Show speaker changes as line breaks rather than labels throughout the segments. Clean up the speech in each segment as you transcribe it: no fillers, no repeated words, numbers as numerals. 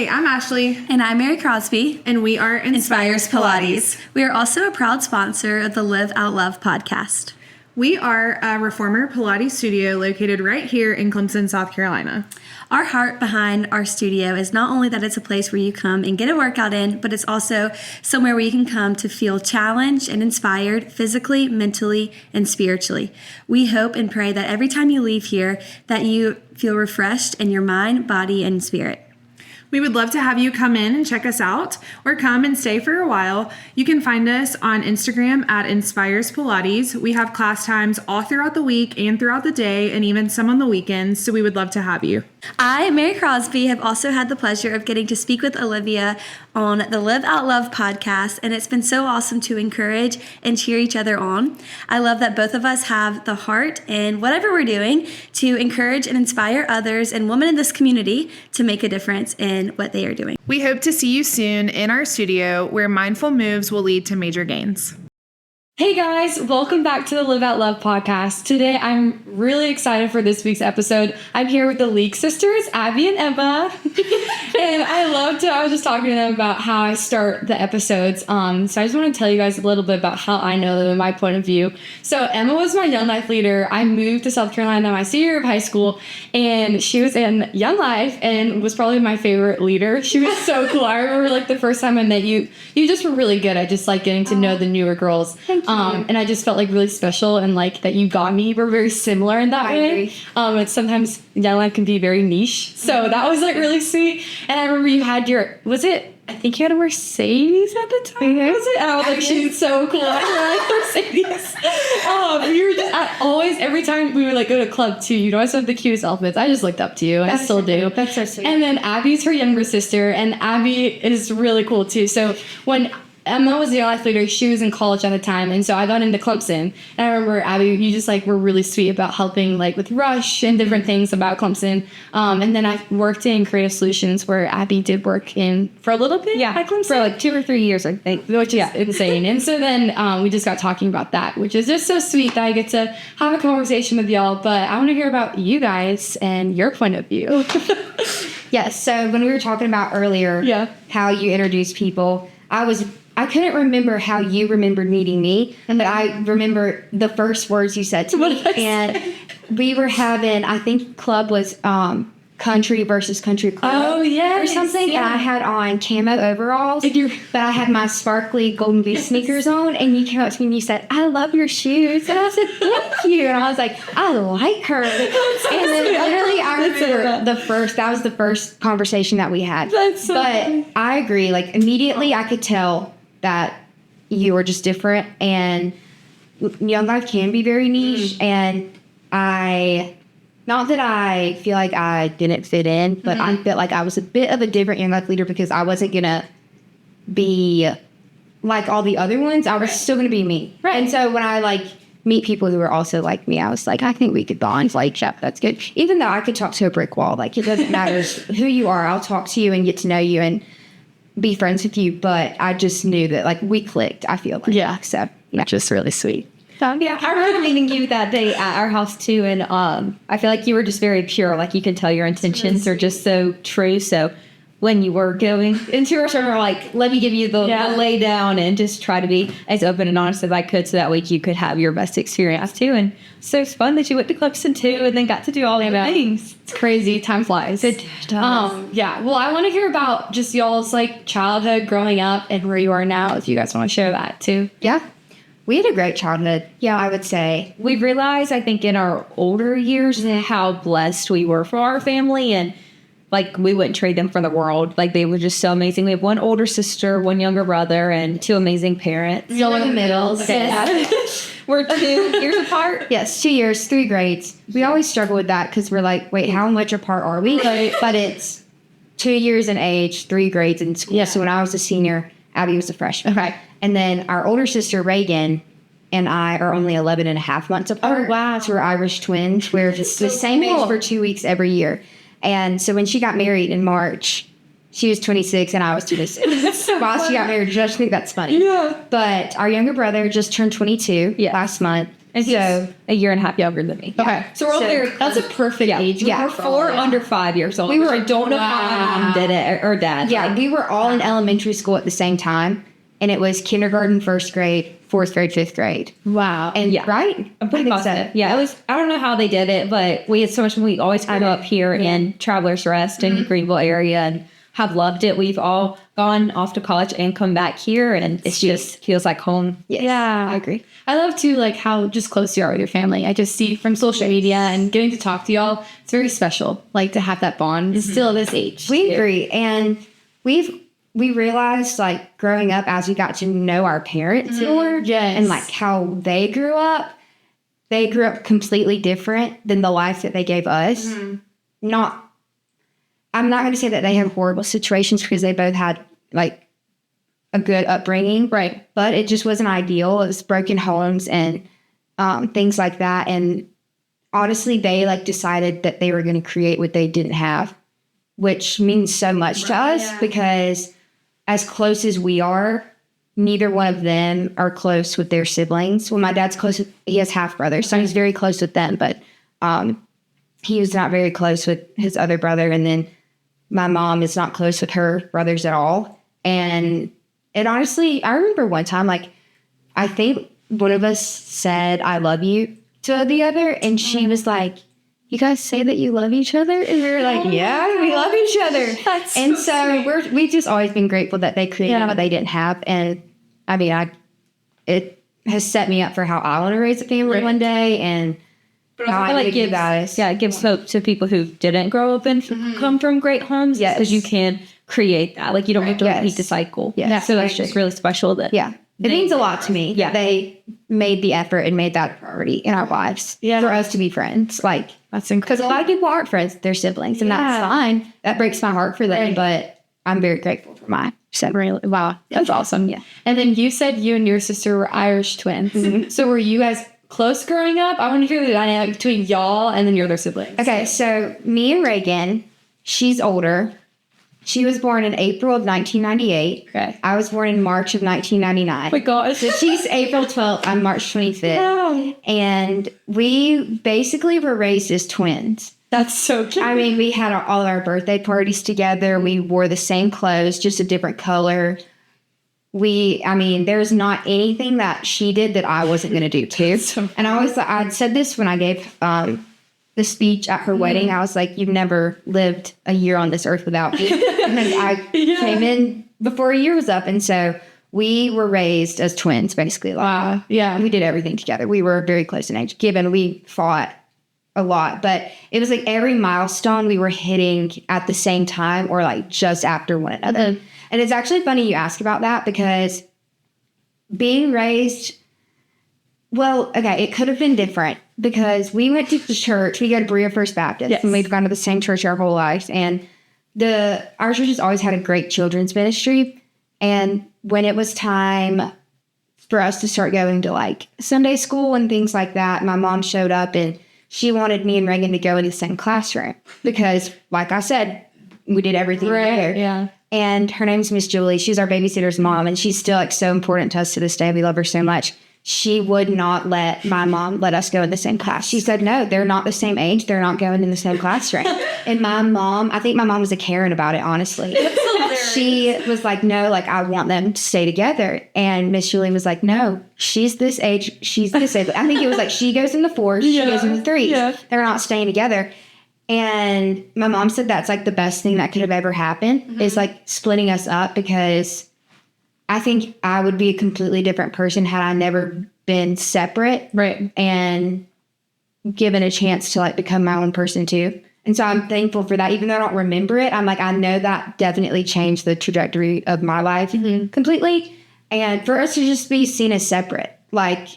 Hey, I'm Ashley.
And I'm Mary Crosby.
And we are
Inspires Pilates. We are also a proud sponsor of the Live Out Love podcast.
We are a reformer Pilates studio located right here in Clemson, South Carolina.
Our heart behind our studio is not only that it's a place where you come and get a workout in, but it's also somewhere where you can come to feel challenged and inspired physically, mentally, and spiritually. We hope and pray that every time you leave here, that you feel refreshed in your mind, body, and spirit.
We would love to have you come in and check us out or come and stay for a while. You can find us on Instagram at Inspires Pilates. We have class times all throughout the week and throughout the day and even some on the weekends, so we would love to have you.
I, Mary Crosby, have also had the pleasure of getting to speak with Olivia on the Live Out Love podcast, and it's been so awesome to encourage and cheer each other on. I love that both of us have the heart in whatever we're doing to encourage and inspire others and women in this community to make a difference in what they are doing.
We hope to see you soon in our studio where mindful moves will lead to major gains.
Hey guys, welcome back to the Live Out Love podcast. Today I'm really excited for this week's episode. I'm here with the Leak sisters, Abby and Emma. And I was just talking to them about how I start the episodes. So I just want to tell you guys a little bit about how I know them and my point of view. So Emma was my Young Life leader. I moved to South Carolina my senior year of high school, and she was in Young Life and was probably my favorite leader. She was so cool. I remember the first time I met you, you just were really good at just getting to know the newer girls.
Thank you.
And I just felt really special and that you got me. We're very similar in that way. And sometimes Young Life can be very niche. So that was really sweet. And I remember you had I think you had a Mercedes at the time. Was it? And I was she's so cool. I like Mercedes. You were just every time we would go to club too, you'd always have the cutest outfits. I just looked up to you. I still do.
That's so sweet.
And then Abby's her younger sister, and Abby is really cool too. So when Emma was the Young Life leader, she was in college at the time, and so I got into Clemson. And I remember, Abby, you just were really sweet about helping with Rush and different things about Clemson. And then I worked in Creative Solutions, where Abby did work in for a little bit at Clemson.
For 2 or 3 years, I think.
Which is insane. And so then we just got talking about that, which is just so sweet that I get to have a conversation with y'all. But I want to hear about you guys and your point of view.
Yes, so when we were talking about earlier how you introduce people, I couldn't remember how you remembered meeting me, but I remember the first words you said to me. And we were having, I think club was country versus country club.
Oh, yeah.
Or something. Yeah. And I had on camo overalls, but I had my sparkly Golden Goose sneakers on. And you came up to me and you said, "I love your shoes." And I said, "Thank you." And I was like, "I like her." And then literally I remember that was the first conversation that we had.
That's so funny.
I agree. Immediately I could tell that you were just different, and Young Life can be very niche. And not that I feel like I didn't fit in, but I felt like I was a bit of a different Young Life leader because I wasn't going to be like all the other ones. I was still going to be me.
Right.
And so when I meet people who are also like me, I was like, I think we could bond. Yeah, that's good. Even though I could talk to a brick wall, it doesn't matter who you are. I'll talk to you and get to know you and be friends with you. But I just knew that we clicked, I feel like.
Yeah.
So yeah.
Just really sweet.
I remember meeting you that day at our house too, and I feel like you were just very pure. You can tell your intentions are just so true. So when you were going into our server, let me give you the lay down and just try to be as open and honest as I could, so that way you could have your best experience too. And so it's fun that you went to Clemson too, and then got to do all the things.
It's crazy. Time flies.
It does.
Well, I want to hear about just y'all's childhood, growing up, and where you are now. If you guys want to share that too.
Yeah. We had a great childhood, I would say.
We realized, I think, in our older years how blessed we were for our family, and we wouldn't trade them for the world. They were just so amazing. We have one older sister, one younger brother, and 2 amazing parents.
Y'all in the middle.
We're 2 years apart.
Yes, 2 years, 3 grades. We always struggle with that because we're wait, how much apart are we? But it's 2 years in age, 3 grades in school. Yeah. So when I was a senior, Abby was a freshman.
Okay.
And then our older sister, Reagan, and I are only 11 and a half months apart.
Oh, wow.
So we're Irish twins. We're just the same age for 2 weeks every year. And so when she got married in March, she was 26 and I was 26. While she got married, I just think that's funny.
Yeah.
But our younger brother just turned 22 last month.
And so a year and a half younger than me.
Okay. So we're all very, that's a perfect age.
Yeah,
group.
we're 4 under 5 years old.
We were-
I don't know how my mom did it or dad.
Yeah, we were all in elementary school at the same time, and it was kindergarten, first grade, fourth grade, fifth grade.
Wow.
And
Yeah.
right?
I'm pretty
I think
positive. Yeah, it was. I don't know how they did it, but we had so much. We always grew up here in Travelers Rest in Greenville area, and have loved it. We've all gone off to college and come back here, and it just feels like home.
Yes,
Yeah.
I agree.
I love too, like how just close you are with your family. I just see from social media and getting to talk to y'all, it's very special. Like to have that bond still at this age.
We agree, and we realized like growing up as we got to know our parents more,
Yes.
and like how they grew up. They grew up completely different than the life that they gave us. Not, I'm not going to say that they had horrible situations because they both had like a good upbringing,
Right.
but it just wasn't ideal. It was broken homes and things like that. And honestly, they like decided that they were going to create what they didn't have, which means so much to us because as close as we are, neither one of them are close with their siblings. Well, my dad's close with, he has half brothers, so he's very close with them, but he was not very close with his other brother. And then my mom is not close with her brothers at all. And it honestly, I remember one time, like, I think one of us said, "I love you" to the other, and she was like, "You guys say that you love each other?" And we were like, "Yeah, we love each other." And so we've just always been grateful that they created what they didn't have. And I mean, it has set me up for how I want to raise a family one day, and how I like you guys.
Yeah, it gives hope to people who didn't grow up and come from great homes.
Yes.
Because you can create that. Like, you don't have to repeat the cycle.
Yes.
So that's just really special that
Yeah. It means a lot to me.
Yeah.
They made the effort and made that a priority in our lives for us to be friends. Like,
That's incredible.
because a lot of people aren't friends with their siblings, and that's fine. That breaks my heart for them, but I'm very grateful for mine. So,
Really? Wow. That's awesome.
Yeah.
And then you said you and your sister were Irish twins. So were you guys close growing up? I want to hear the dynamic between y'all and then your other siblings.
okay, so me and Reagan, she's older. She was born in April of 1998.
Okay.
I was born in March of 1999.
Oh my gosh.
So she's April 12th. I'm March 25th. And we basically were raised as twins.
That's so cute.
I mean, we had all our birthday parties together. We wore the same clothes, just a different color. There's not anything that she did that I wasn't going to do too. And I said this when I gave the speech at her wedding. I was like, "You've never lived a year on this earth without me." And then I came in before a year was up. And so we were raised as twins, basically. Like,
Wow. Yeah.
we did everything together. We were very close in age, given we fought a lot, but it was like every milestone we were hitting at the same time or like just after one another. And it's actually funny you ask about that because being raised, well, okay, it could have been different because we went to the church. We go to Berea First Baptist, and we've gone to the same church our whole lives. And our church has always had a great children's ministry. And when it was time for us to start going to like Sunday school and things like that, my mom showed up and she wanted me and Reagan to go in the same classroom because, like I said, we did everything together.
Yeah.
And her name's Miss Julie. She's our babysitter's mom, and she's still like so important to us to this day. We love her so much. She would not let my mom let us go in the same class. She said, "No, they're not the same age. They're not going in the same classroom." And my mom, I think my mom was a Karen about it, honestly. She was like, "No, like I want them to stay together." And Miss Julie was like, "No, she's this age. She's this age." I think it was like she goes in the 4s, she goes in the 3s.
Yeah.
They're not staying together. And my mom said that's like the best thing that could have ever happened is like splitting us up, because I think I would be a completely different person had I never been separate
Right.
and given a chance to like become my own person too. And so I'm thankful for that. Even though I don't remember it, I'm like, I know that definitely changed the trajectory of my life completely. And for us to just be seen as separate, like,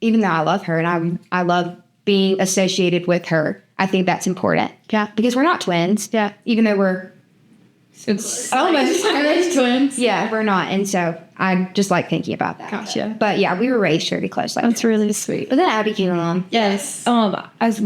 even though I love her and I love being associated with her, I think that's important.
Yeah.
Because we're not twins.
Yeah.
Even though we're
It's almost Irish twins.
Yeah, we're not. And so I just like thinking about that.
Gotcha.
But yeah, we were raised pretty close. Like
That's really sweet.
But then Abby came along.
Yes.
as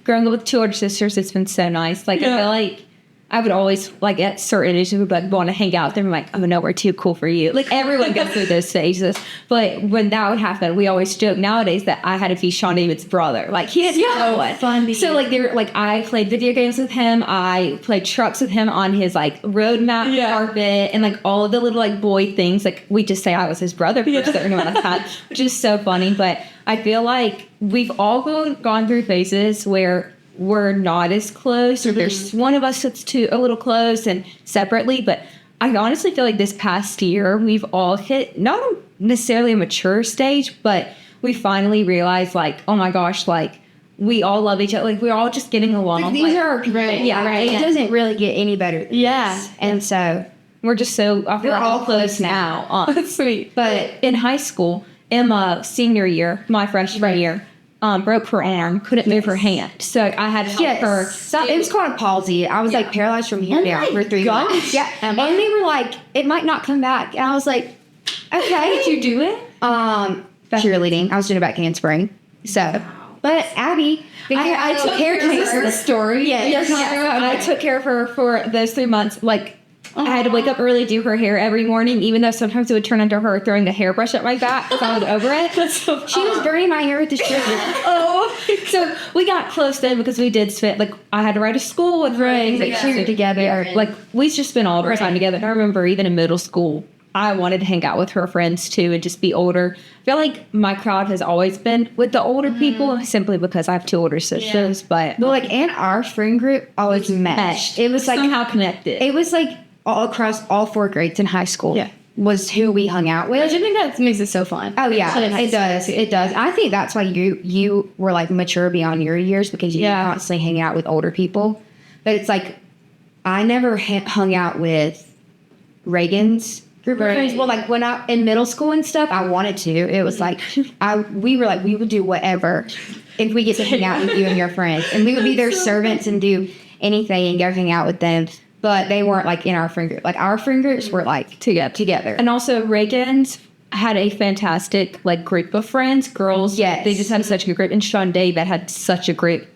growing up with 2 older sisters, it's been so nice. Like, I feel like I would always, like, at certain ages, would like want to hang out with them. I'm like, oh no, we're too cool for you. Like, everyone goes through those phases. But when that would happen, we always joke nowadays that I had to be Sean David's brother. Like, he had no one.
Funny.
So, like, I played video games with him. I played trucks with him on his, like, road map carpet and, like, all of the little, like, boy things. Like, we just say I was his brother for a certain amount of time, which is so funny. But I feel like we've all gone through phases where we're not as close, or there's one of us that's a little close and separately. But I honestly feel like this past year, we've all hit not necessarily a mature stage, but we finally realized, like, oh my gosh, like, we all love each other. Like, we're all just getting along.
Like, these are our people.
Yeah, right.
It doesn't really get any better than this. And so
We're just so, we're all close now.
That's sweet.
But in high school, Emma, senior year, my freshman year, broke her arm, couldn't move her hand. So I had to help her.
So it was called a palsy. I was like paralyzed from here down for 3 months. Yeah. And they were like, it might not come back. And I was like, okay.
Did you do it?
Cheerleading. I was doing it back in spring. So, but Abby,
I took care of her.
The story.
Yes. I took care of her for those 3 months. Like, I had to wake up early, do her hair every morning, even though sometimes it would turn into her throwing a hairbrush at my back if I was over it.
she was burning my hair with the stripper.
So we got close then because we did spend, like, I had to ride to school with her.
Like, we were together.
Like, we just spent all of our time together. And I remember even in middle school, I wanted to hang out with her friends too and just be older. I feel like my crowd has always been with the older people simply because I have 2 older sisters. But
Well, like, and our friend group always meshed. It was like
somehow connected.
It was like all across all 4 grades in high school. Was who we hung out with.
I think that makes it so fun.
Oh yeah, it does. It does. I think that's why you were like mature beyond your years, because you constantly hang out with older people. But it's like I never hung out with Reagan's group of friends. Well, like when I in middle school and stuff, I wanted to. It was like we were like, we would do whatever if we get to hang out with you and your friends, and we would be their servants and do anything and go hang out with them. But they weren't like in our friend group. Like our friend groups were like together.
And also Reagan's had a fantastic like group of friends, girls.
Yes.
They just had such a good group. And Sean David had such a great,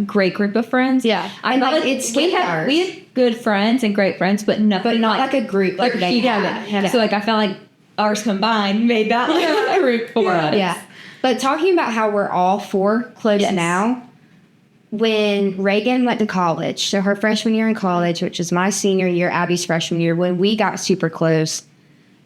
great group of friends.
Yeah.
I like it's
we had good friends and great friends, but not
like a group like they
together.
had.
So like I felt like ours combined made that like a group for us.
Yeah. But talking about how we're all 4 close now. When Reagan went to college, so her freshman year in college, which is my senior year, Abby's freshman year, when we got super close,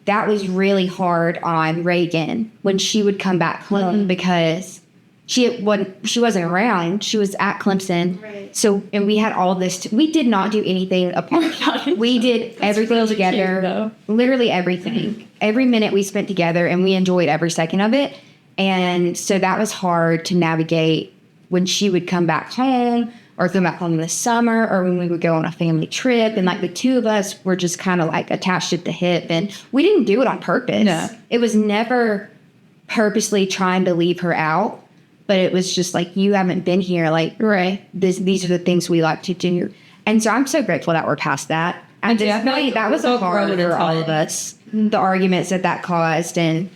that was really hard on Reagan when she would come back home because she wasn't around. She was at Clemson. Right. So, and we had all this. We did not do anything apart. We did everything together. Literally everything. Every minute we spent together, and we enjoyed every second of it. And so that was hard to navigate when she would come back home or come back home in the summer or when we would go on a family trip. And like the 2 of us were just kind of like attached at the hip, and we didn't do it on purpose.
No.
It was never purposely trying to leave her out, but it was just like, you haven't been here. Like, these are the things we like to do. And so I'm so grateful that we're past that. And definitely that was a hard for all of us, the arguments that caused. And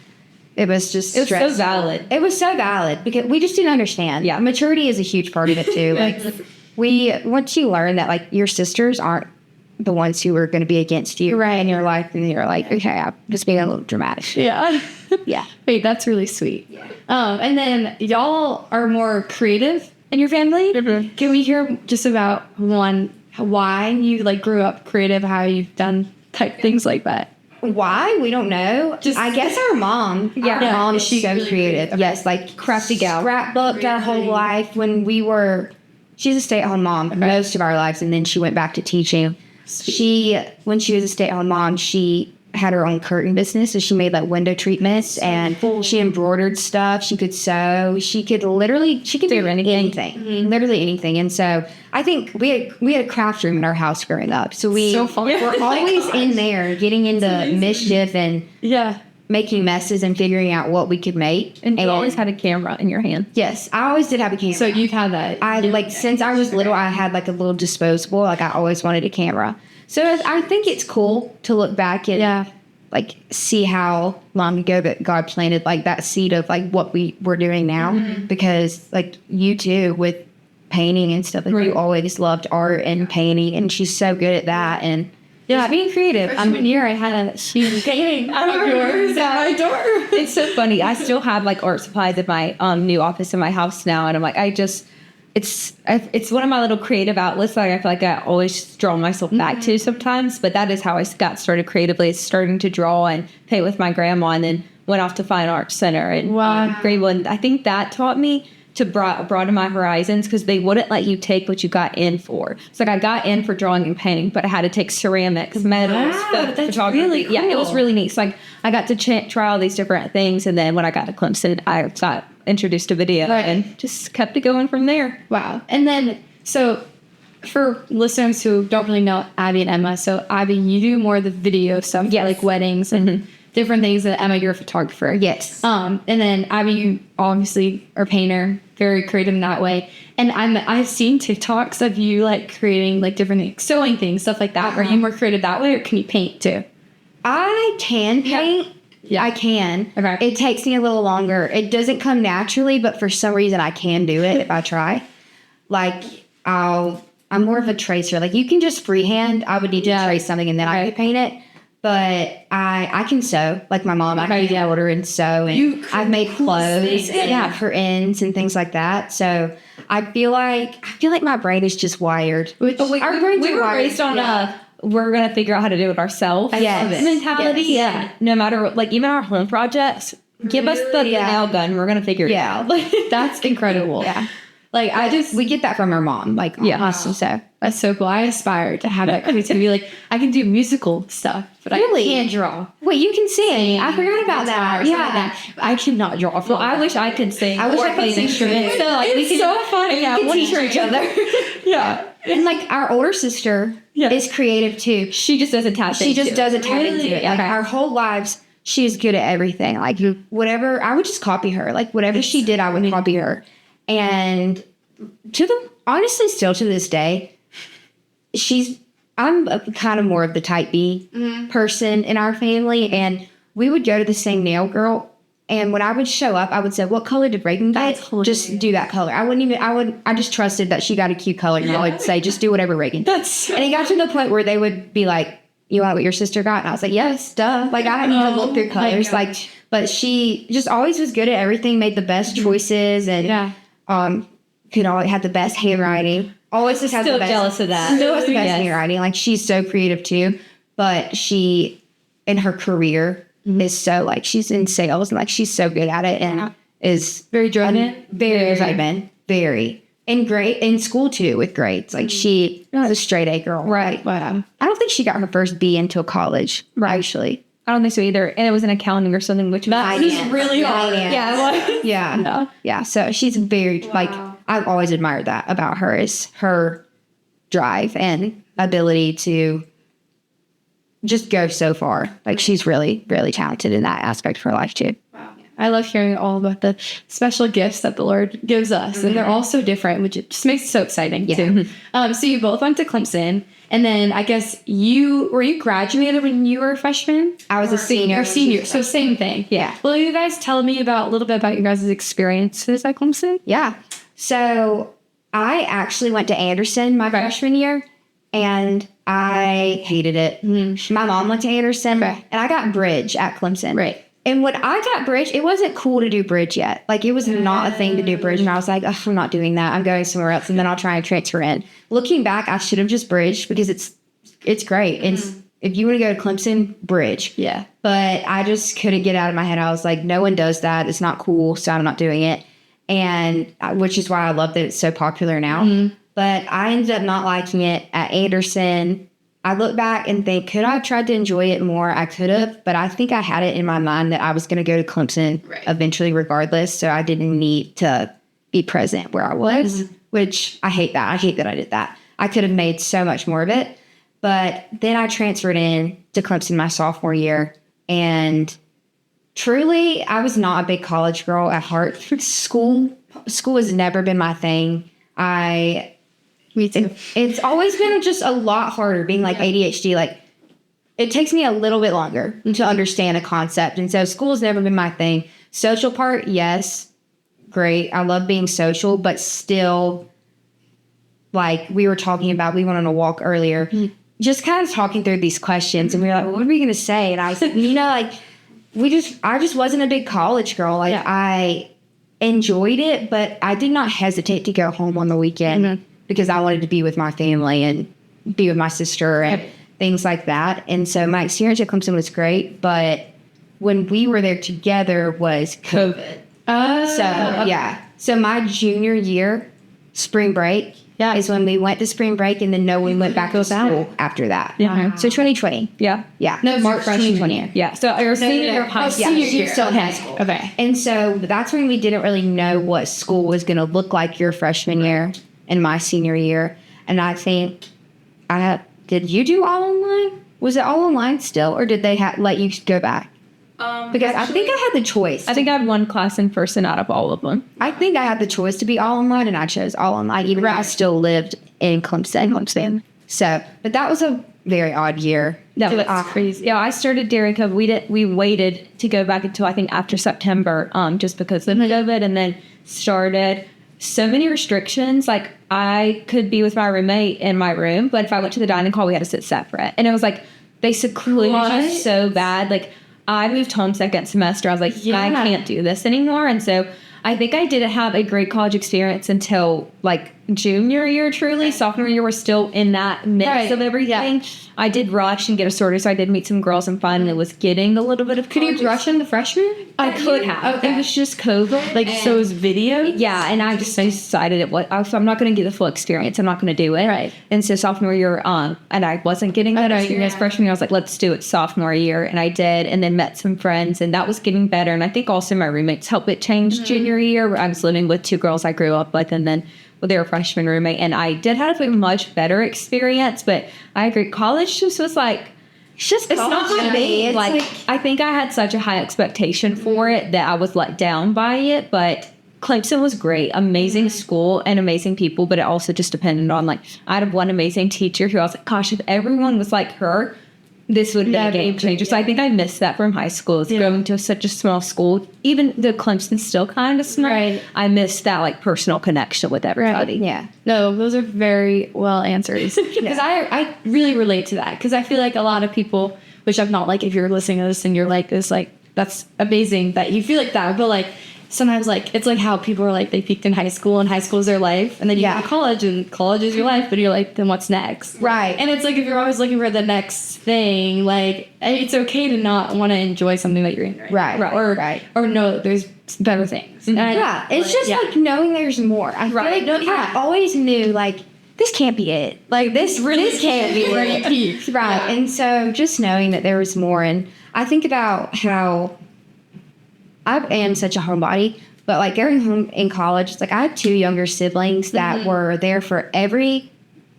it was just
It was so valid.
It was so valid because we just didn't understand. Yeah, maturity is a huge part of it too. Like once you learn that like your sisters aren't the ones who are going to be against you in your life, and you're like, okay, I'm just being a little dramatic.
Yeah.
Yeah.
Wait, that's really sweet. Yeah. And then y'all are more creative in your family. Mm-hmm. Can we hear just about why you like grew up creative, how you've done type things like that?
Why? We don't know. I guess our mom. Yeah, our mom is so creative. Okay. Yes, like crafty gal. Scrapbooked our whole life when we were. She's a stay-at-home mom most of our lives, and then she went back to teaching. When she was a stay-at-home mom, she had her own curtain business, so she made like window treatments, and she embroidered stuff. She could sew. She could do anything, literally anything. And so I think we had a craft room in our house growing up. So we're always in there getting into mischief and making messes and figuring out what we could make.
And you always had a camera in your hand.
Yes, I always did have a camera.
So you've had that.
Since I was little, I had like a little disposable. Like I always wanted a camera. So I think it's cool to look back and like see how long ago that God planted like that seed of like what we were doing now. Mm-hmm. Because like you too with
painting and stuff. Like you always loved art and painting, and she's so good at that. And yeah, being creative.
Freshman year, I had a huge painting out of yours at my door.
It's so funny. I still have like art supplies at my new office in my house now, and I'm like, it's one of my little creative outlets that I feel like I always draw myself back to sometimes. But that is how I got started creatively. It's starting to draw and paint with my grandma, and then went off to Fine Arts Center and grade one. I think that taught me to broaden my horizons, because they wouldn't let you take what you got in for. It's like I got in for drawing and painting, but I had to take ceramics, metals, photography.
Really cool.
Yeah, it was really neat. So like I got to try all these different things, and then when I got to Clemson, I got introduced to video and just kept it going from there.
Wow. And then, so for listeners who don't really know Abby and Emma, so Abby, you do more of the video stuff, like weddings and different things. And Emma, you're a photographer.
yes.
And then Abby, you obviously are a painter, very creative in that way. And I've seen TikToks of you like creating like different things, sewing things, stuff like that. Are you more creative that way, or can you paint too?
I can paint.
Yeah.
I can.
Okay.
It takes me a little longer. It doesn't come naturally, but for some reason I can do it if I try. Like I'm more of a tracer. Like you can just freehand. I would need to trace something and then I could paint it. But I can sew. Like my mom, I can order and sew. And I've made clothes, for ends and things like that. So I feel like my brain is just wired.
Our brains were raised on we're gonna figure out how to do it ourselves. Mentality.
Yes.
Yeah. No matter like even our home projects, give us the nail gun. We're gonna figure it out.
That's incredible.
Yeah.
Like
we get that from our mom. Like awesome. So
that's so cool. I aspire to have that creativity. Like I can do musical stuff, but I can't draw.
Wait, you can sing. I forgot about that.
Yeah, I cannot draw.
Well, I wish I could sing.
I wish I could
play an
sing.
instrument. So like
It's so funny.
We can teach each other.
Yeah.
And like our older sister is creative too.
She just doesn't tap
She just doesn't tap into it. Like our whole lives, she's good at everything. Like whatever, I would just copy her. Like whatever she did, I would copy her. And honestly, still to this day, I'm kind of more of the type B person in our family. And we would go to the same nail girl. And when I would show up, I would say, what color did Reagan get? Just do that color. I just trusted that she got a cute color. And I would say, just do whatever Reagan. And it got to the point where they would be like, you want what your sister got? And I was like, yes, duh. Like I hadn't even looked through colors. But she just always was good at everything, made the best choices, and had the best handwriting. Always just has the best.
Jealous of that.
Still has the best handwriting. Like she's so creative too. But she, in her career, is so like she's in sales and like she's so good at it and is
very driven.
Very driven. Very. And great in school too with grades. Like she was a straight A girl.
Right. Wow.
I don't think she got her first B until college. Right. Actually.
I don't think so either. And it was in accounting or something, which
is really hard.
Yeah. So she's very like I've always admired that about her, is her drive and ability to just go so far. Like she's really, really talented in that aspect of her life too.
Wow. I love hearing all about the special gifts that the Lord gives us. And they're all so different, which it just makes it so exciting too. So you both went to Clemson. And then I guess were you graduated when you were a freshman?
I was a senior.
So same thing.
Yeah.
Will you guys tell me a little bit about your guys' experiences at Clemson?
Yeah. So I actually went to Anderson my freshman year, and I hated it. My mom went to Anderson, and I got bridge at Clemson.
Right.
And when I got bridge, it wasn't cool to do bridge yet. Like, it was not a thing to do bridge. And I was like, I'm not doing that. I'm going somewhere else, and then I'll try and transfer in. Looking back, I should have just bridged because it's great. If you want to go to Clemson, bridge.
Yeah.
But I just couldn't get out of my head. I was like, no one does that. It's not cool, so I'm not doing it. And which is why I love that it's so popular now. But I ended up not liking it at Anderson. I look back and think, could I have tried to enjoy it more? I could have, but I think I had it in my mind that I was going to go to Clemson eventually regardless, so I didn't need to be present where I was, which I hate that. I hate that I did that. I could have made so much more of it. But then I transferred in to Clemson my sophomore year, and truly, I was not a big college girl at heart. School has never been my thing. It's always been just a lot harder being like ADHD. Like, it takes me a little bit longer to understand a concept. And so school has never been my thing. Social part, yes, great. I love being social, but still like we were talking about, we went on a walk earlier, just kind of talking through these questions, and we were like, well, what are we going to say? And I said, like, I just wasn't a big college girl. Like, I enjoyed it, but I did not hesitate to go home on the weekend because I wanted to be with my family and be with my sister and things like that. And so my experience at Clemson was great, but when we were there together was COVID. So my junior year, spring break, is when we went to spring break, and then no one went back to school after that. So 2020.
Yeah.
No, March 2020.
Yeah. So our senior year of high school.
Senior year, still in high school.
Okay.
And so that's when we didn't really know what school was going to look like your freshman year and my senior year. And I think did you do all online? Was it all online still, or did they let you go back? Because I think I had the choice.
I think I had one class in person out of all of them.
I think I had the choice to be all online, and I chose all online, even though I still lived in Clemson. So, but that was a very odd year.
That was crazy. Yeah, I started during COVID. We waited to go back until I think after September, just because of COVID, and then started so many restrictions. Like, I could be with my roommate in my room, but if I went to the dining hall, we had to sit separate. And it was like, they secluded us so bad. Like, I moved home second semester. I was like, I can't do this anymore. And so I think I didn't have a great college experience until like junior year, truly. Sophomore year, we're still in that mix of everything. I did rush and get a sorter, so I did meet some girls and fun, and it was getting a little bit of
Could you rush in the freshman?
I could have.
Okay.
It was just COVID.
Like, so it was video?
Yeah, and I decided I'm not going to get the full experience. I'm not going to do it.
Right.
And so sophomore year, and I wasn't getting that experience. Freshman year, I was like, let's do it sophomore year. And I did, and then met some friends, and that was getting better. And I think also my roommates helped it change junior year, where I was living with two girls I grew up with, and then with their freshman roommate. And I did have a much better experience, but I agree. College just was like, it's not for me. Like, I think I had such a high expectation for it that I was let down by it, but Clemson was great. Amazing school and amazing people, but it also just depended on, like, I had one amazing teacher who I was like, gosh, if everyone was like her, this would be a game changer. So I think I missed that from high school. It's going to such a small school. Even though Clemson's still kind of small, I missed that, like, personal connection with everybody.
Yeah.
No, those are very well answered. Because I really relate to that. Because I feel like a lot of people, which I'm not like, if you're listening to this and you're like this, like, that's amazing that you feel like that. But, like, sometimes, like, it's like how people are like, they peaked in high school and high school is their life. And then you go to college and college is your life. But you're like, then what's next?
Right.
And it's like, if you're always looking for the next thing, like, it's okay to not want to enjoy something that you're in or know there's better things.
It's just like knowing there's more. I feel like I always knew, like, this can't be it. Like, this can't be where you peaked. Right. Yeah. And so just knowing that there was more. And I think about how I am such a homebody, but, like, going home in college, it's like I had two younger siblings that were there for every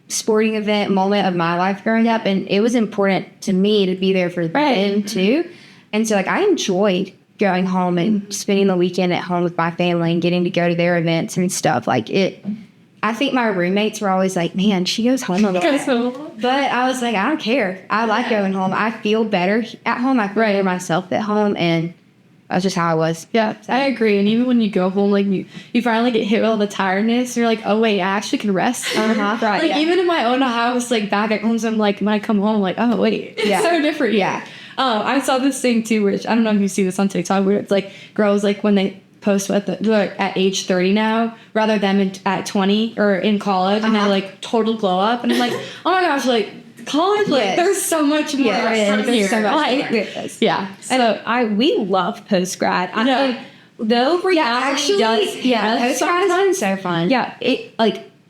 sporting event moment of my life growing up, and it was important to me to be there for them too. And so, like, I enjoyed going home and spending the weekend at home with my family and getting to go to their events and stuff. Like, I think my roommates were always like, man, she goes home a lot. But I was like, I don't care. I like going home. I feel better at home. I feel better myself at home, and that's just how I was.
Yeah, I agree. And even when you go home, like, you finally get hit with all the tiredness, you're like, oh, wait, I actually can rest. Like, even in my own house, like, back at home, I'm like, when I come home, I'm like, oh, wait, it's so different. Yeah. I saw this thing, too, which I don't know if you see this on TikTok, where it's, like, girls, like, when they post what they're at age 30 now, rather than at 20 or in college, and they, like, total glow up. And I'm like, oh, my gosh, like, college, like, there's so much more.
There's so much
Yeah. So we love post grad. I know though.
Actually, post grad is so fun.
Yeah.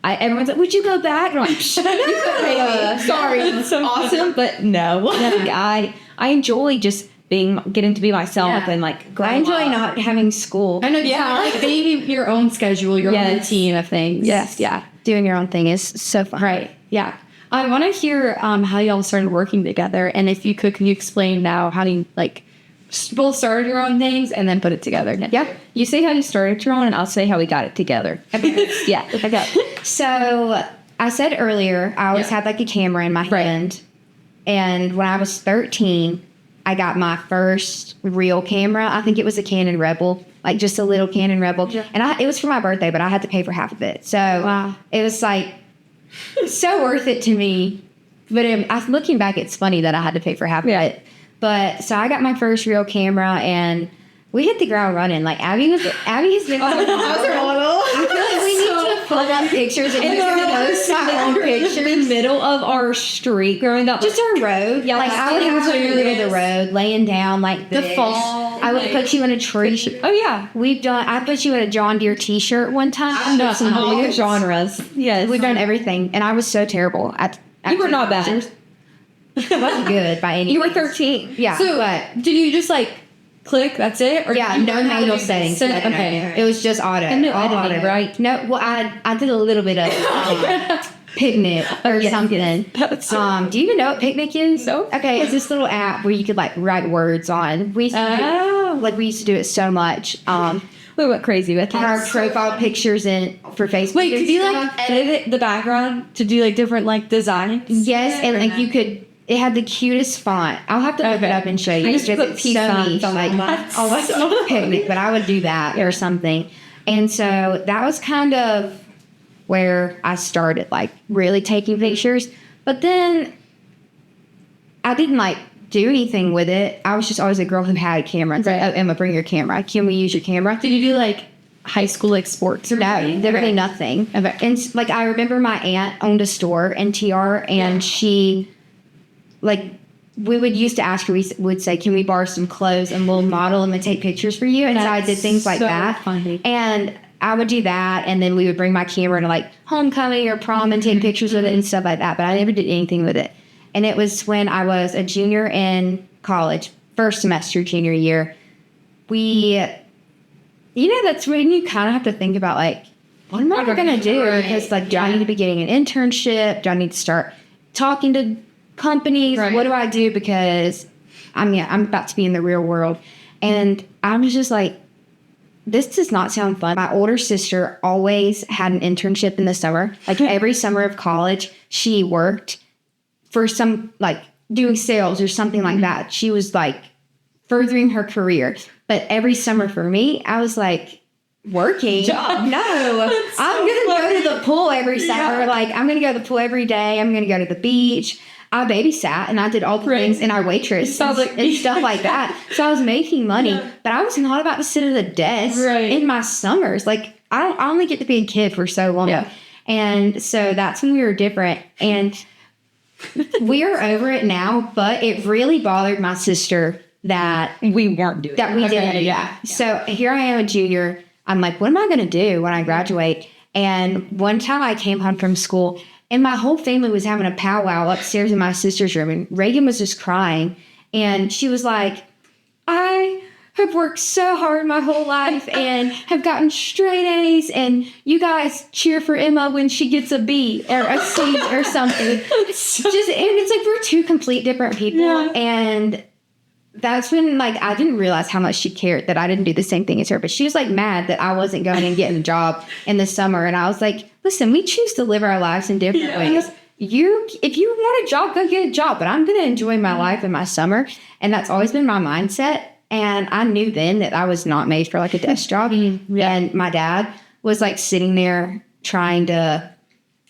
Everyone's like, would you go back? And I'm like, shut up. Sorry, it's so awesome, but no. I enjoy just getting to be myself and, like,
I enjoy not having school.
I know. Yeah. Like, being your own schedule, your own routine of things.
Yes. Yeah. Doing your own thing is so fun.
Right. Yeah. I want to hear how y'all started working together, and if you could, can you explain now how you, like, both started your own things and then put it together?
Yeah. You say how you started your own, and I'll say how we got it together. Yeah. Okay.
So I said earlier, I always had, like, a camera in my hand, and when I was 13, I got my first real camera. I think it was a Canon Rebel, like, just a little Canon Rebel, and it was for my birthday, but I had to pay for half of it. So it was like, so worth it to me. But looking back, it's funny that I had to pay for half of it. But so I got my first real camera, and we hit the ground running. Like Abby has been. I feel like we need to pull up pictures and post my own pictures.
In the middle of our street growing up.
Just our road. Yeah, like I would have to in the middle of the road, laying down like this.
The fall.
I would put you in a tree.
Oh yeah.
I put you in a John Deere t-shirt one time.
I've done some all genres. Yes.
We've done everything, and I was so terrible at
you were not bad.
It wasn't good by any
You were
means.
13.
Yeah.
So,
but
did you just like click? That's it? Or
yeah,
did you
no
learn how to
manual
do
settings.
Okay.
It was just auto.
And no
all
editing,
auto.
right?
No, well, I did a little bit of Picnic or something. Do you even know what Picnic is?
No.
Okay, it's this little app where you could like write words on. We used to do it so much.
We went crazy with
Had our
it.
profile pictures in for Facebook.
Wait,
and
could you
stuff.
like edit the background to do like different like designs?
Yes, and like you could. It had the cutest font. I'll have to look it up and show you.
I used to
because
put
it's
peace
so
signs
niche.
on
Like,
my
Picnic, but I would do that or something. And so that was kind of where I started, like really taking pictures. But then I didn't like do anything with it. I was just always a girl who had a camera. It's like, oh, Emma, bring your camera. Can we use your camera?
Did you do like high school like sports? Or
No, literally nothing. And like I remember my aunt owned a store in TR, and she, like, we would used to ask her. We would say, "Can we borrow some clothes and we'll model them and take pictures for you?" And so I did things like
so
that.
funny.
And I would do that, and then we would bring my camera to like homecoming or prom and take pictures with it and stuff like that. But I never did anything with it. And it was when I was a junior in college, first semester, junior year. That's when you kind of have to think about like, what am I going to do? Because like, do I need to be getting an internship? Do I need to start talking to companies?
Right.
What do I do? Because I'm about to be in the real world. And I was just like, this does not sound fun. My older sister always had an internship in the summer. Like every summer of college, she worked for some, like doing sales or something like that. She was like furthering her career. But every summer for me, I was like, working? No. I'm going to go to the pool every summer. Like, I'm going to go to the pool every day. I'm going to go to the beach. I babysat and I did all the things, and I waitress and stuff like that. So I was making money, but I was not about to sit at a desk in my summers. Like, I only get to be a kid for so long. Yeah. And so that's when we were different. And we are over it now, but it really bothered my sister that
we weren't doing
that. We didn't. Yeah. So here I am, a junior. I'm like, what am I going to do when I graduate? And one time I came home from school, and my whole family was having a powwow upstairs in my sister's room. And Reagan was just crying. And she was like, I have worked so hard my whole life and have gotten straight A's. And you guys cheer for Emma when she gets a B or a C or something. And it's like we're two complete different people. Yeah. And that's when, like, I didn't realize how much she cared that I didn't do the same thing as her. But she was, like, mad that I wasn't going and getting a job in the summer. And I was like, listen, we choose to live our lives in different ways. If you want a job, go get a job. But I'm going to enjoy my life in my summer. And that's always been my mindset. And I knew then that I was not made for, like, a desk job. And my dad was, like, sitting there trying to,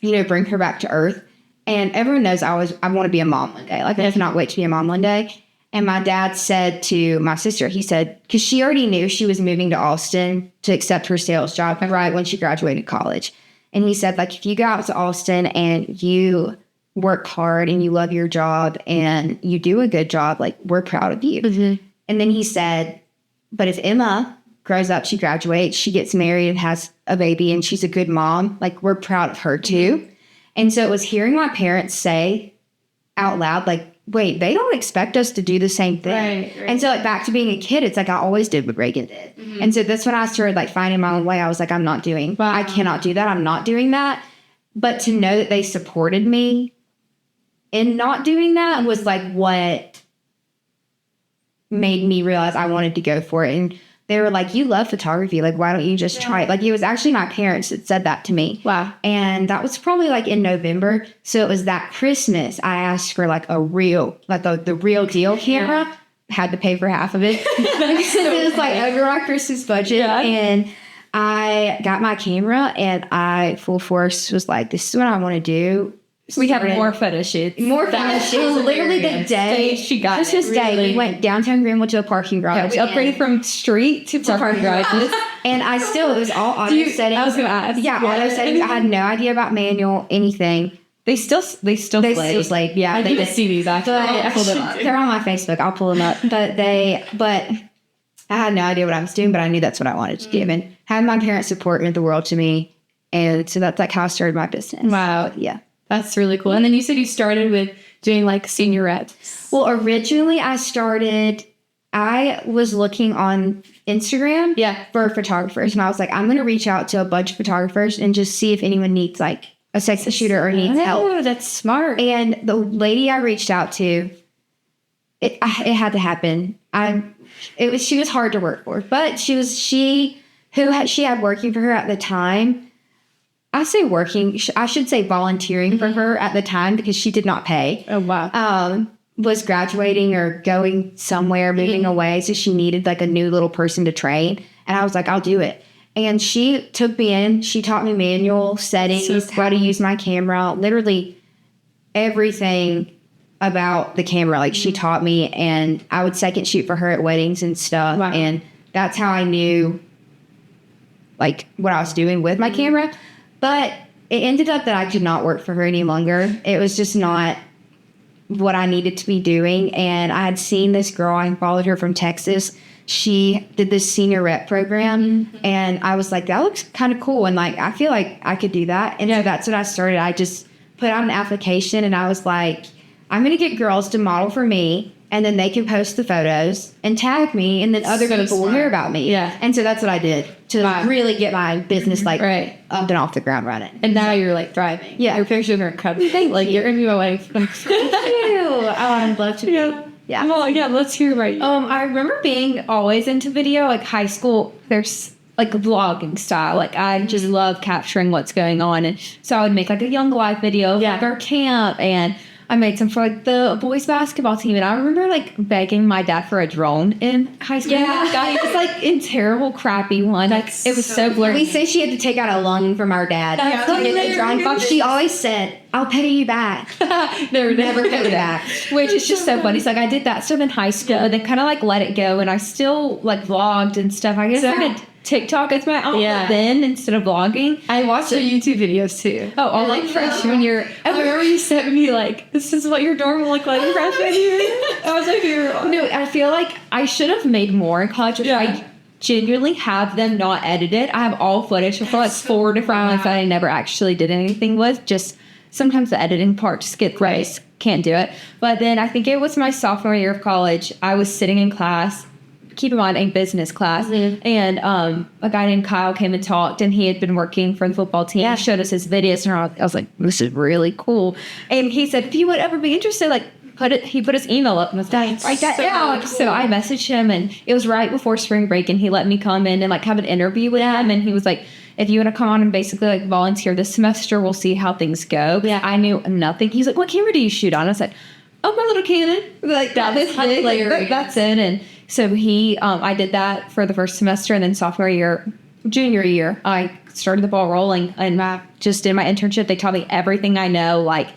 bring her back to earth. And everyone knows I want to be a mom one day. Like, I cannot wait to be a mom one day. And my dad said to my sister, he said, because she already knew she was moving to Austin to accept her sales job right when she graduated college. And he said, like, if you go out to Austin and you work hard and you love your job and you do a good job, like, we're proud of you. Mm-hmm. And then he said, but if Emma grows up, she graduates, she gets married and has a baby and she's a good mom, like, we're proud of her too. And so it was hearing my parents say out loud, like, wait, they don't expect us to do the same thing. Right. And so, like, back to being a kid, it's like I always did what Reagan did. Mm-hmm. And so that's when I started, like, finding my own way. I was like, I cannot do that. I'm not doing that. But to know that they supported me in not doing that was, like, what made me realize I wanted to go for it. And they were like, you love photography. Like, why don't you just try it? Like, it was actually my parents that said that to me. Wow. And that was probably, like, in November. So it was that Christmas I asked for, like, a real, like, the real deal camera. Had to pay for half of it. Because it was, like, over my Christmas budget. Yeah. And I got my camera and I full force was like, this is what I want to do.
We have more photo shoots.
More fun. It was literally the day
she got
Christmas
it,
Day.
really.
We went downtown Greenwood to a parking garage.
Yeah, we upgraded from street to parking garages.
And I still, it was all auto settings.
I was gonna ask.
Yeah, auto settings. I had no idea about manual, anything.
They still
They
play.
still slayed. Yeah,
I
they
need to
did.
see these actually. I pulled them up.
They're on my Facebook. I'll pull them up. But I had no idea what I was doing, but I knew that's what I wanted to do. And had my parents' support meant the world to me. And so that's like how I started my business.
Wow.
Yeah.
That's really cool. And then you said you started with doing like senior reps.
Well, originally I was looking on Instagram for photographers. And I was like, I'm going to reach out to a bunch of photographers and just see if anyone needs like a sexy shooter or needs help.
Oh, that's smart.
And the lady I reached out to, it had to happen. She was hard to work for, but she had working for her at the time. I say working, I should say volunteering for her at the time because she did not pay.
Oh, wow.
Was graduating or going somewhere, moving away. So she needed like a new little person to train. And I was like, I'll do it. And she took me in. She taught me manual settings, how to use my camera, literally everything about the camera. Like she taught me, and I would second shoot for her at weddings and stuff.
Wow.
And that's how I knew like what I was doing with my camera. But it ended up that I could not work for her any longer. It was just not what I needed to be doing. And I had seen this girl, I followed her from Texas. She did this senior rep program. And I was like, that looks kind of cool. And like, I feel like I could do that. And so that's what I started. I just put out an application and I was like, I'm going to get girls to model for me. And then they can post the photos and tag me, and then other people will hear about me.
Yeah.
And so that's what I did to really get my business like
Right.
up and off the ground running.
And now you're like thriving.
Yeah.
Your pictures are incredible. Like you're gonna be my wife.
Thank you. Oh, I'd love to be.
Yeah. Well, yeah, let's hear about you.
I remember being always into video, like high school. There's like a vlogging style. Like I just love capturing what's going on, and so I would make like a young life video of like our camp, and I made some for like the boys basketball team. And I remember like begging my dad for a drone in high school.
Yeah.
It was like in terrible, crappy one. Like it was so blurry.
We say she had to take out a loan from our dad to get the drawing box. She always said, I'll pay you back. Never pay back.
Which is just so funny. So like I did that stuff in high school and then kind of like let it go, and I still like vlogged and stuff. I guess I had TikTok as my outlet then instead of vlogging.
I watched your YouTube videos too.
Oh, all like
freshman year. I remember you sent me like, this is what your dorm will look like freshman year. I was like,
no, I feel like I should have made more in college. I genuinely have them not edited. I have all footage for like 4 different ones that I never actually did anything with. Just sometimes the editing part just gets right. Can't do it. But then I think it was my sophomore year of college. I was sitting in class. Keep in mind, a business class. And a guy named Kyle came and talked, and he had been working for the football team. He showed us his videos, and I was like, this is really cool. And he said, if you would ever be interested, like, he put his email up and was like, write that down. Cool. So I messaged him, and it was right before spring break, and he let me come in and like have an interview with him. And he was like, if you want to come on and basically like volunteer this semester, we'll see how things go. Yeah. I knew nothing. He's like, what camera do you shoot on? I was like, oh, my little Canon. Like that this big. Like, that's it. And so I did that for the first semester, and then junior year, I started the ball rolling, and I just did my internship. They taught me everything I know, like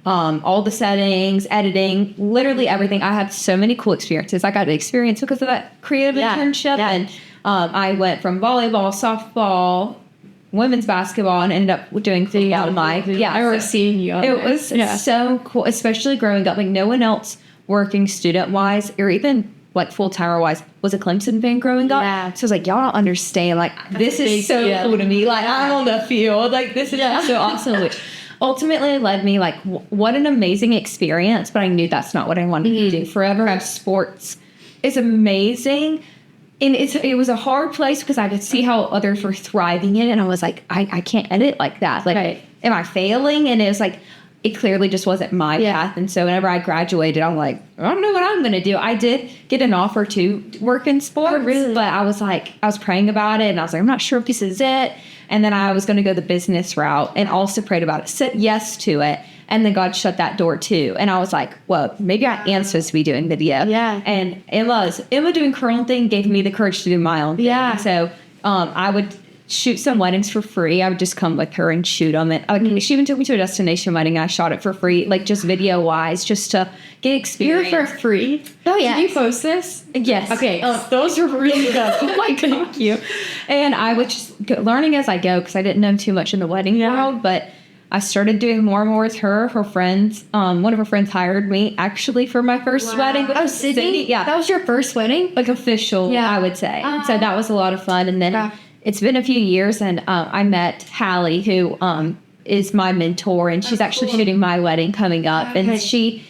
all the settings, editing, literally everything. I had so many cool experiences. I got to experience because of that creative internship, and I went from volleyball, softball, women's basketball, and ended up doing things out of my
I remember seeing you.
It was so cool, especially growing up. Like no one else working student wise or even like full timer wise was a Clemson fan growing up. Yeah. So I was like, y'all don't understand. Like this is so cool to me. Like I'm on the field. Like this is so awesome. Which ultimately led me like what an amazing experience. But I knew that's not what I wanted to do forever. Have sports is amazing. And it was a hard place because I could see how others were thriving in it. And I was like, I can't edit like that. Like, am I failing? And it was like, it clearly just wasn't my path. And so whenever I graduated, I'm like, I don't know what I'm going to do. I did get an offer to work in sports. But I was praying about it. And I was like, I'm not sure if this is it. And then I was going to go the business route and also prayed about it. Said yes to it. And then God shut that door too. And I was like, well, maybe I am supposed to be doing video. Yeah. And Emma doing her own thing gave me the courage to do my own thing. Yeah. So I would shoot some weddings for free. I would just come with her and shoot them. And she even took me to a destination wedding. And I shot it for free, like just video wise, just to get experience.
You're for free?
Oh yeah.
Did you post this?
Yes.
Okay. Those are really good. Oh my God.
Thank you. And I was just learning as I go because I didn't know too much in the wedding world, but I started doing more and more with her. Her friends, one of her friends hired me actually for my first wedding.
Oh, Sydney?
Yeah.
That was your first wedding?
Like official, I would say. So that was a lot of fun. And then it's been a few years, and I met Hallie, who is my mentor, and she's actually shooting my wedding coming up. And she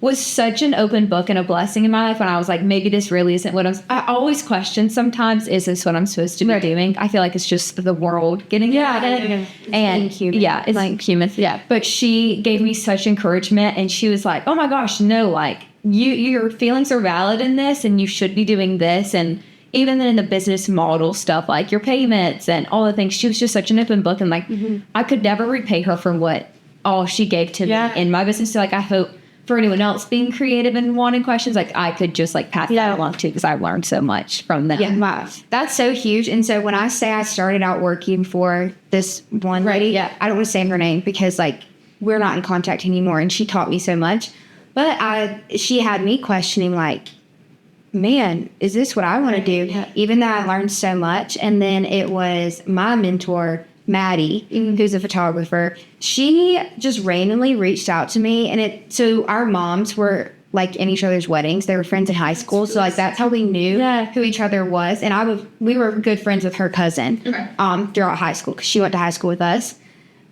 was such an open book and a blessing in my life when I was like, maybe this really isn't what I always question sometimes, is this what I'm supposed to be doing? I feel like it's just the world getting at it. And it's like human. Yeah. But she gave me such encouragement, and she was like, oh my gosh, no, like your feelings are valid in this, and you should be doing this. And even in the business model stuff, like your payments and all the things, she was just such an open book. And like, I could never repay her for what all she gave to me in my business. So like, I hope for anyone else being creative and wanting questions, like I could just like pass that along too, because I've learned so much from them.
Yeah, wow. That's so huge. And so when I say I started out working for this one lady, I don't want to say her name because like we're not in contact anymore, and she taught me so much. But she had me questioning like, man, is this what I want to do? Yeah. Even though I learned so much. And then it was my mentor, Maddie, who's a photographer. She just randomly reached out to me, and so our moms were like in each other's weddings. They were friends in high school, so like that's how we knew who each other was. And we were good friends with her cousin throughout high school because she went to high school with us.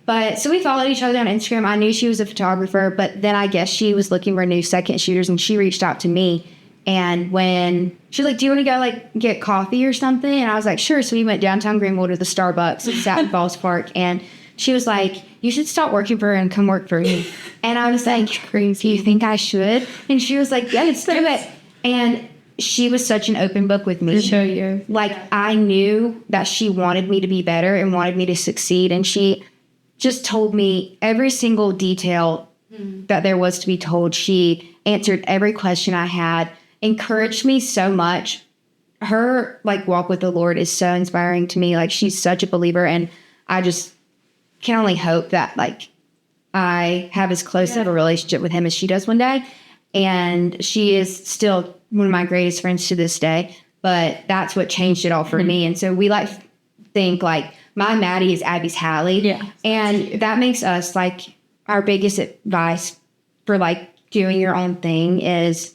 But so we followed each other on Instagram. I knew she was a photographer, but then I guess she was looking for new second shooters, and she reached out to me. And when she was like, do you want to go like get coffee or something? And I was like, sure. So we went downtown Greenville to the Starbucks and sat in Falls Park. And she was like, you should stop working for her and come work for me. And I was like, do you think I should? And she was like, yeah, let's do it. And she was such an open book with me.
Show you.
Like I knew that she wanted me to be better and wanted me to succeed. And she just told me every single detail that there was to be told. She answered every question I had. Encouraged me so much. Her like walk with the Lord is so inspiring to me. Like she's such a believer, and I just can only hope that like I have as close of a relationship with him as she does one day. And she is still one of my greatest friends to this day. But that's what changed it all for me. And so we like think like my Maddie is Abby's Hallie. Yeah. And that makes us like our biggest advice for like doing your own thing is,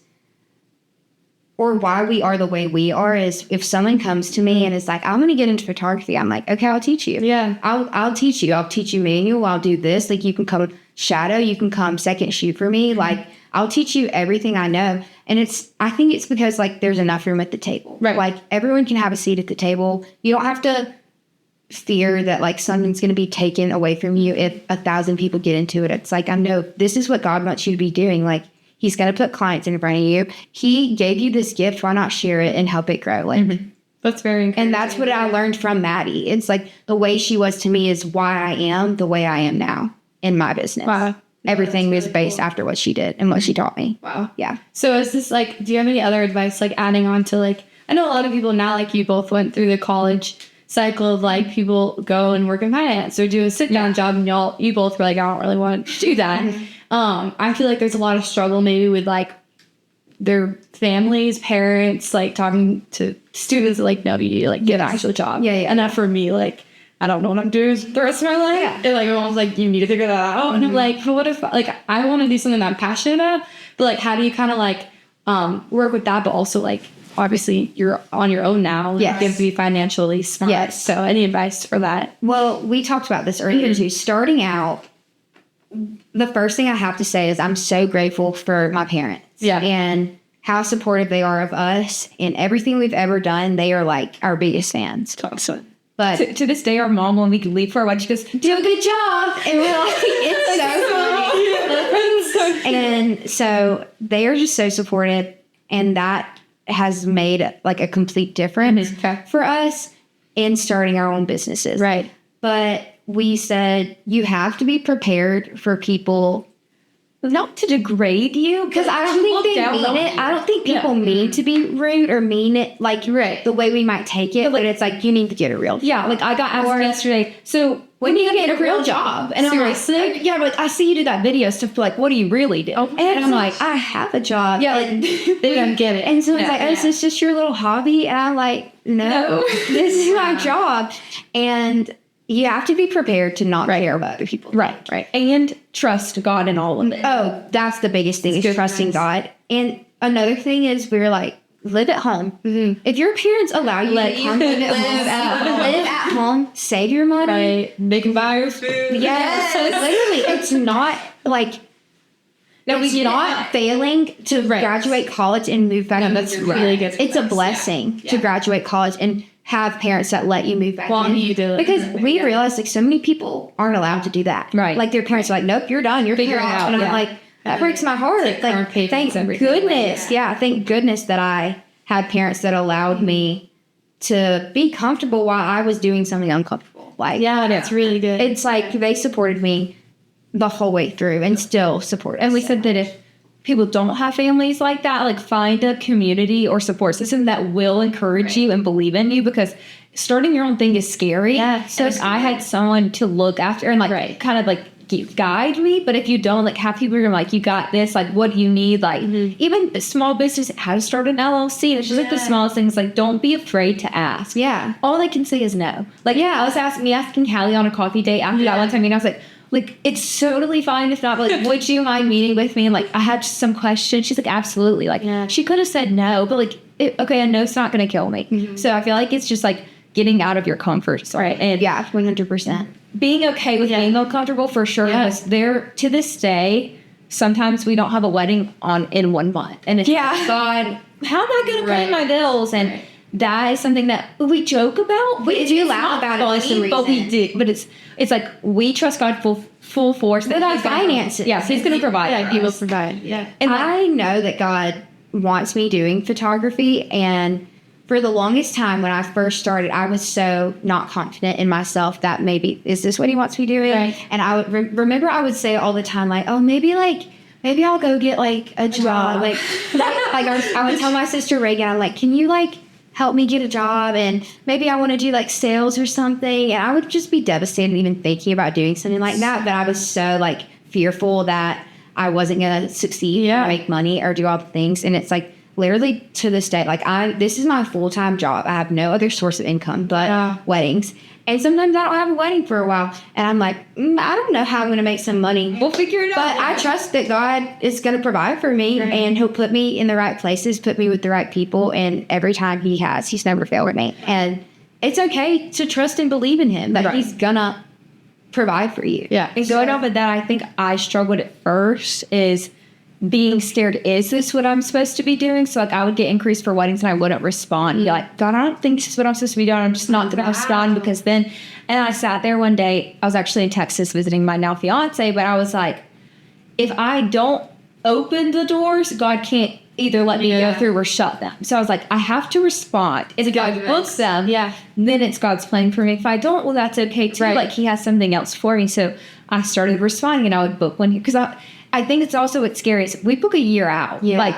or why we are the way we are, is if someone comes to me and is like, I'm going to get into photography, I'm like, okay, I'll teach you. Yeah. I'll teach you. I'll teach you manual. I'll do this. Like you can come shadow, you can come second shoot for me. Like I'll teach you everything I know. And I think it's because like there's enough room at the table. Right. Like everyone can have a seat at the table. You don't have to fear that like something's going to be taken away from you if 1,000 people get into it. It's like, I know this is what God wants you to be doing. Like He's going to put clients in front of you. He gave you this gift. Why not share it and help it grow? Like,
That's very encouraging.
And that's what I learned from Maddie. It's like the way she was to me is why I am the way I am now in my business.
Wow.
Everything was based after what she did and what she taught me.
Wow.
Yeah.
So is this like, do you have any other advice, like adding on to like, I know a lot of people now, like you both went through the college cycle of like people go and work in finance or do a sit down job, and you both were like, I don't really want to do that. I feel like there's a lot of struggle maybe with like their families, parents, like talking to students like, no, you like get an actual job.
Yeah.
And that for me, like, I don't know what I'm doing the rest of my life. Yeah. And like my mom's like, you need to figure that out. And I'm like, but what if like I want to do something that I'm passionate about, but like how do you kind of like work with that, but also like obviously you're on your own now.
Yes.
You have to be financially smart.
Yes.
So any advice for that?
Well, we talked about this earlier too. Starting out, the first thing I have to say is I'm so grateful for my parents.
Yeah.
And how supportive they are of us and everything we've ever done. They are like our biggest fans.
Awesome.
But
to this day, our mom, when we leave for a wedding, she goes,
do a good job. And we're like, it's so funny. And so they are just so supportive. And that has made like a complete difference for us in starting our own businesses.
Right.
But we said you have to be prepared for people
not to degrade you,
Because I don't think they mean it. I don't think people mean to be rude or mean it like the way we might take it. But it's like, you need to get a real job.
Yeah, like I got asked yesterday, so
When do you get a real job? And
seriously?
I'm like, yeah, like I see you do that video stuff. Like, what do you really do? And I'm like, I have a job.
yeah, like they don't get it.
And so it's like, oh, is this just your little hobby? And I'm like, no. This is my job. And you have to be prepared to not care about other people.
Right. And trust God in all of it.
Oh, that's the biggest thing, is trusting God. And another thing is, we're like, live at home. If your parents allow you to come live at home, save your money.
Right. They can buy your food.
Yes. Literally, it's not like, it's not failing to graduate college and move back.
No, that's really good.
It's a blessing to graduate college and have parents that let you move back in.
You do it.
Because we realize, like, so many people aren't allowed to do that.
Right.
Like, their parents are like, nope, you're done. You're
Figure it
out.
out.
And I'm
Yeah.
like, that breaks my heart. Like, thank goodness. Yeah, thank goodness that I had parents that allowed me to be comfortable while I was doing something uncomfortable. Like,
Yeah, that's really good.
it's like they supported me the whole way through and still support us.
And we said that if people don't have families like that, like find a community or support system that will encourage you and believe in you, because starting your own thing is scary.
Yeah,
So I had someone to look after and like kind of like guide me. But if you don't, like, have people who are like, you got this, like, what do you need? Like, even a small business, how to start an LLC. And it's just like the smallest things. Like, don't be afraid to ask.
Yeah.
All they can say is no. Like, I was asking Hallie on a coffee date after that one time, and I was like, it's totally fine if not, but like, would you mind meeting with me? And like, I had some questions. She's like, absolutely. Like, she could have said no, but like, okay, I know it's not going to kill me. So I feel like it's just like getting out of your comfort zone.
Right. And yeah, 100%.
Being okay with being uncomfortable, for sure. Because there, to this day, sometimes we don't have a wedding in 1 month. And it's God, how am I going to pay my bills? And that is something that we joke about.
We do laugh about it for some
but we
reason.
do. But it's like we trust God full force.
That I finance it.
Yes, He's going to provide.
Yeah,
for
He will
us.
provide. Yeah.
And I know that God wants me doing photography. And for the longest time when I first started, I was so not confident in myself that maybe, is this what He wants me doing?
Right.
And I would remember I would say all the time, like, oh, maybe I'll go get like a job. Like I would tell my sister Reagan, I'm like, can you like help me get a job? And maybe I want to do like sales or something. And I would just be devastated even thinking about doing something like that. But I was so like fearful that I wasn't going to succeed or make money or do all the things. And it's like, literally to this day, like this is my full-time job. I have no other source of income but weddings. And sometimes I don't have a wedding for a while. And I'm like, I don't know how I'm going to make some money.
We'll figure it out.
But I trust that God is going to provide for me, and He'll put me in the right places, put me with the right people. And every time He's never failed me. And it's okay to trust and believe in Him, that He's going to provide for you.
Yeah. And going off of that, I think I struggled at first is being scared. Is this what I'm supposed to be doing? So like I would get inquiries for weddings and I wouldn't respond. Be like, God, I don't think this is what I'm supposed to be doing. I'm just not going to respond, because then, and I sat there one day, I was actually in Texas visiting my now fiance, but I was like, if I don't open the doors, God can't either let me go through or shut them. So I was like, I have to respond. If God books them, then it's God's plan for me. If I don't, well, that's okay too. Like He has something else for me. So I started responding, and I would book one, because I think it's also what's scary is we book a year out. Like,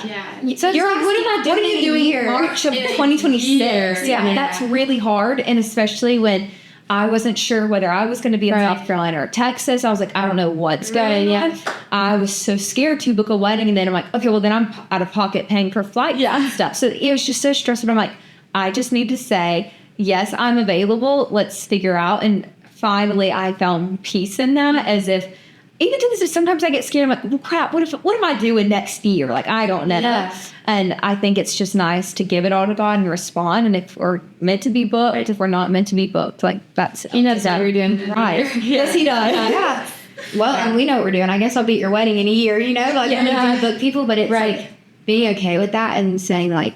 so you're like, what are you doing here? March of 2026. That's really hard. And especially when I wasn't sure whether I was going to be in South Carolina or Texas. I was like, I don't know what's going on. I was so scared to book a wedding. And then I'm like, okay, well, then I'm out of pocket paying for flights and stuff. So it was just so stressful. I'm like, I just need to say, yes, I'm available. Let's figure out. And finally, I found peace in that, as if, even to this, sometimes I get scared. I'm like, well, crap, what am I doing next year? Like, I don't know. And I think it's just nice to give it all to God and respond. And if we're meant to be booked, if we're not meant to be booked, like that's
He knows what we're doing.
Right. Yes, He does.
Yeah. Well, and we know what we're doing. I guess I'll be at your wedding in a year, you know? Like, I'm going to book people, but it's like being okay with that and saying, like,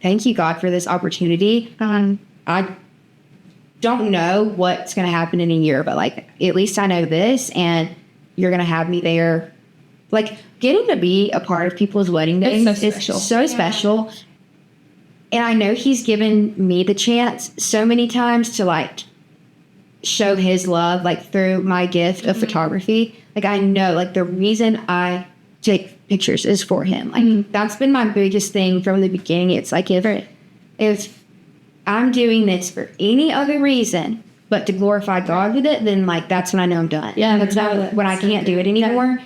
thank you, God, for this opportunity. I don't know what's going to happen in a year, but like, at least I know this, and you're going to have me there. Like, getting to be a part of people's wedding days is so special. And I know He's given me the chance so many times to like show His love, like through my gift of photography. Like, I know, like, the reason I take pictures is for him. Like, that's been my biggest thing from the beginning. It's like, if I'm doing this for any other reason but to glorify God with it, then, like, that's when I know I'm done.
Yeah,
that's not when I can't do it anymore.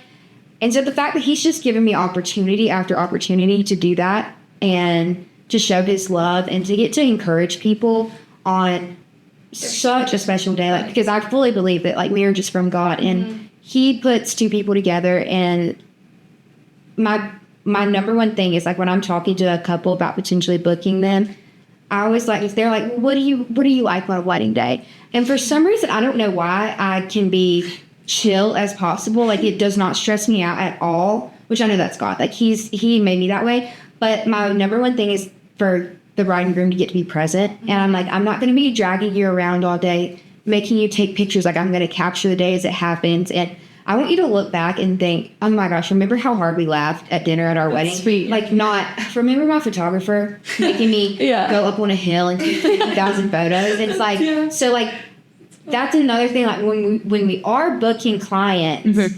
And so the fact that he's just given me opportunity after opportunity to do that and to show his love and to get to encourage people on such a special day, like, because I fully believe that, like, marriage is from God, and he puts two people together. And my number one thing is, like, when I'm talking to a couple about potentially booking them, I always, like, if they're like, well, what do you like on a wedding day? And for some reason, I don't know why, I can be chill as possible. Like, it does not stress me out at all, which I know that's God. Like, he made me that way. But my number one thing is for the bride and groom to get to be present. And I'm like, I'm not going to be dragging you around all day, making you take pictures. Like, I'm going to capture the day as it happens. And I want you to look back and think, oh my gosh, remember how hard we laughed at dinner at our wedding?
Sweet.
Like, remember my photographer making me go up on a hill and take 50,000 photos? And it's like, so, like, that's another thing. Like, when we are booking clients,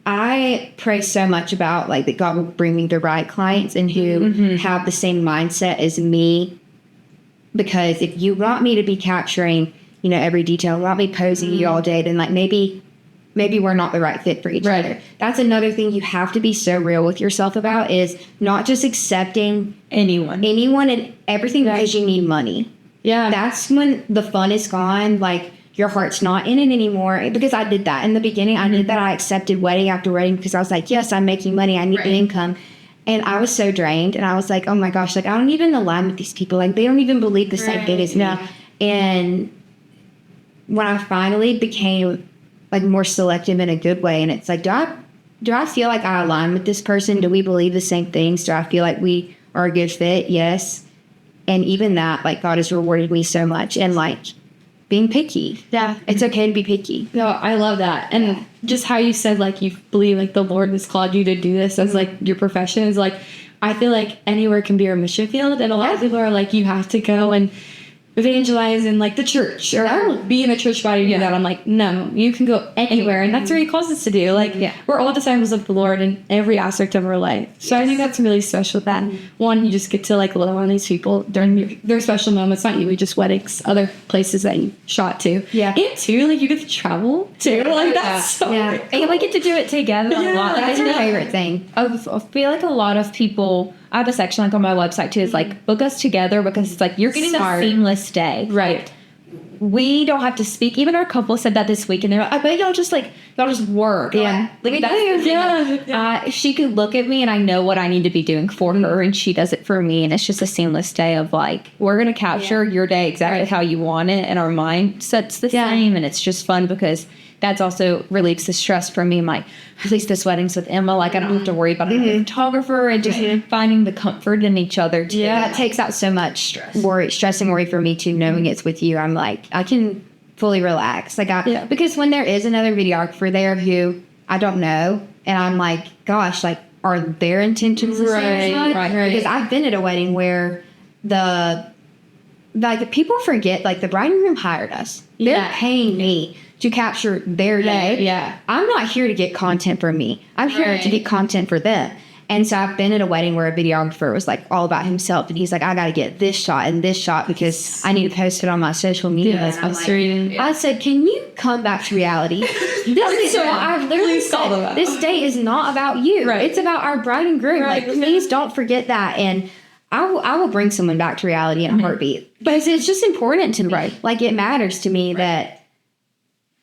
I pray so much about, like, that God will bring me the right clients and who have the same mindset as me. Because if you want me to be capturing, you know, every detail, want me posing you all day, then, like, maybe we're not the right fit for each other. That's another thing you have to be so real with yourself about, is not just accepting anyone and everything because you need money.
Yeah.
That's when the fun is gone. Like, your heart's not in it anymore. Because I did that in the beginning. I did that. I accepted wedding after wedding because I was like, yes, I'm making money. I need the income. And I was so drained. And I was like, oh my gosh, like, I don't even align with these people. Like, they don't even believe the same thing as me. And when I finally became, like, more selective in a good way, and it's like, do I feel like I align with this person? Do we believe the same things? Do I feel like we are a good fit? Yes. And even that, like, God has rewarded me so much. And, like, being picky. Yeah. It's okay to be picky.
No, I love that. And just how you said, like, you believe, like, the Lord has called you to do this as, like, your profession is, like, I feel like anywhere can be your mission field. And a lot of people are like, you have to go and evangelize in, like, the church or be in a church body to do that. I'm like, no, you can go anywhere. And that's what he calls us to do. Like, we're all disciples of the Lord in every aspect of our life. So I think that's really special that, one, you just get to, like, love on these people during their special moments, not usually just weddings, other places that you shot to. Yeah. And two, like, you get to travel too. Like, that's so great.
And we get to do it together a lot.
That's my favorite thing.
I feel like a lot of people, I have a section, like, on my website too, is like, book us together, because it's like, you're getting a seamless day.
Right.
We don't have to speak. Even our couple said that this week, and they're like, I bet y'all just work. And like, that's she could look at me and I know what I need to be doing for her, and she does it for me. And it's just a seamless day of, like, we're going to capture your day exactly how you want it. And our mindset's the same. And it's just fun because that's also relieves the stress from me. Like, at least this wedding's with Emma. Like, I don't have to worry about a photographer, and just finding the comfort in each other too.
Yeah, that takes out so much stress and worry for me too, knowing it's with you. I'm like, I can fully relax. Like, because when there is another videographer there who I don't know, and I'm like, gosh, like, are their intentions the same as mine? Because I've been at a wedding where the people forget, like, the bride and groom hired us. They're paying me to capture their day. Yeah. I'm not here to get content for me. I'm here to get content for them. And so I've been at a wedding where a videographer was, like, all about himself. And he's like, I got to get this shot and this shot because I need to post it on my social media. Yeah, I said, can you come back to reality? I literally said, this day is not about you. Right. It's about our bride and groom. Like, please don't forget that. And I will bring someone back to reality in a heartbeat. But it's just important to me. Like, it matters to me that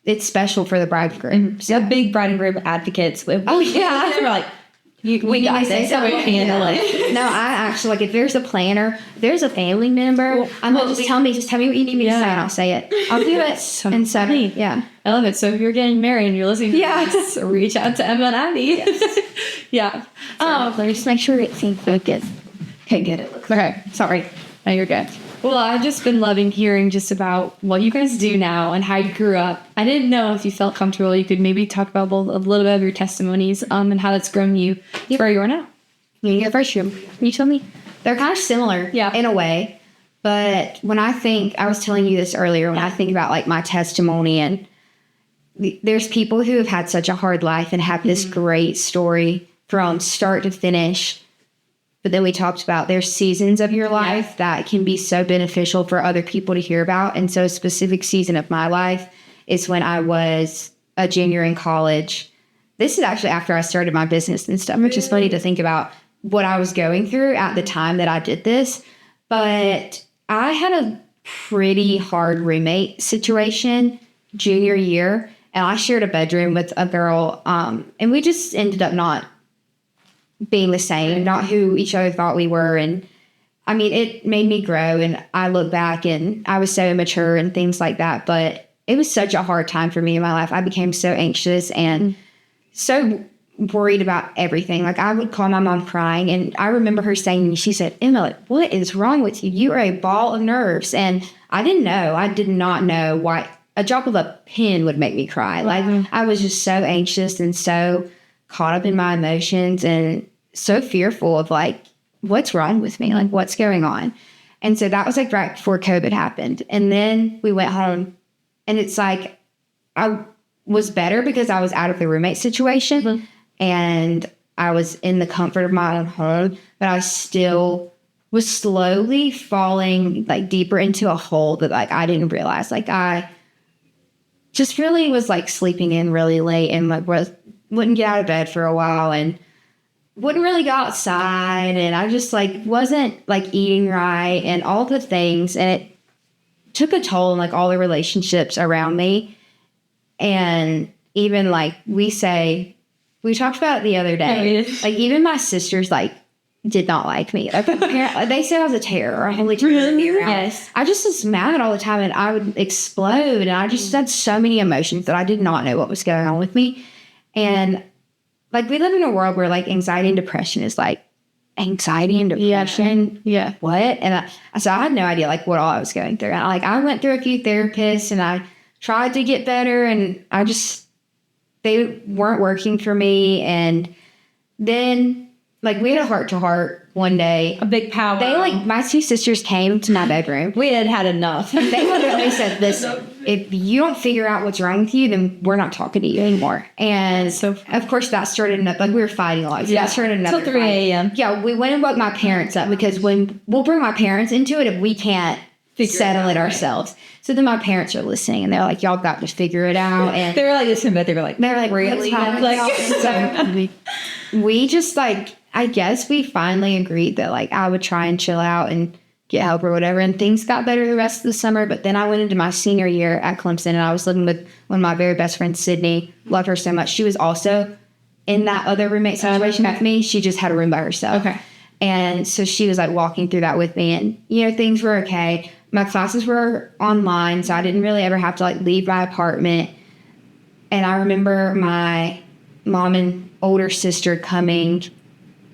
it's special for the bride and groom.
So big bride and groom advocates.
We're like,
we got this.
No, I actually, like, if there's a planner, there's a family member, I'm like, just tell me what you need me to say, and I'll say it. I'll do it. And so,
I love it. So if you're getting married and you're listening to this, reach out to Emma and Abbey.
Let me just make sure it's focused. Okay, get it.
Okay, sorry. No, you're good. Well, I've just been loving hearing just about what you guys do now and how you grew up. I didn't know if you felt comfortable, you could maybe talk about a little bit of your testimonies and how that's grown you where you are now.
You go first, Can you tell me? They're kind of similar in a way. But when I was telling you this earlier, when I think about, like, my testimony, and there's people who have had such a hard life and have this great story from start to finish. But then we talked about there's seasons of your life that can be so beneficial for other people to hear about. And so a specific season of my life is when I was a junior in college. This is actually after I started my business and stuff, which is funny to think about what I was going through at the time that I did this. But I had a pretty hard roommate situation junior year, and I shared a bedroom with a girl, and we just ended up not being the same, not who each other thought we were. And I mean, it made me grow, and I look back and I was so immature and things like that, but it was such a hard time for me in my life. I became so anxious and so worried about everything. Like, I would call my mom crying, and I remember her saying to me, she said, "Emma, like, what is wrong with you? You are a ball of nerves." And I didn't know. I did not know why a drop of a pin would make me cry. Like, I was just so anxious and so caught up in my emotions and so fearful of, like, what's wrong with me? Like, what's going on? And so that was like right before COVID happened. And then we went home, and it's like I was better because I was out of the roommate situation and I was in the comfort of my own home, but I still was slowly falling like deeper into a hole that like I didn't realize. Like, I just really was like sleeping in really late and like wouldn't get out of bed for a while and wouldn't really go outside, and I just like wasn't like eating right and all the things, and it took a toll on like all the relationships around me. And even like we talked about it the other day, like even my sisters like did not like me. Like, they said I was a terror. I only
Yes.
I just was mad all the time, and I would explode, and I just had so many emotions that I did not know what was going on with me. And like, we live in a world where like anxiety and depression is like anxiety and depression.
Yeah.
What? And so I had no idea like what all I was going through. And I went through a few therapists, and I tried to get better, and they weren't working for me. And then like we had a heart to heart one day.
A big power.
They like, my two sisters came to my bedroom.
We had enough.
They literally said, "Listen, if you don't figure out what's wrong with you, then we're not talking to you anymore." And so, of course, that started like we were fighting a lot. So that started another
Till 3 a.m.
Yeah, we went and woke my parents up, because when we'll bring my parents into it if we can't settle it ourselves. So then my parents are listening, and they're like, "Y'all got to figure it out." And
They were like listening, but they were like,
really?
Like,
So we just like, I guess we finally agreed that like I would try and chill out and get help or whatever. And things got better the rest of the summer. But then I went into my senior year at Clemson, and I was living with one of my very best friends, Sydney. Love her so much. She was also in that other roommate situation with me. She just had a room by herself.
Okay.
And so she was like walking through that with me, and you know, things were okay. My classes were online, so I didn't really ever have to like leave my apartment. And I remember my mom and older sister coming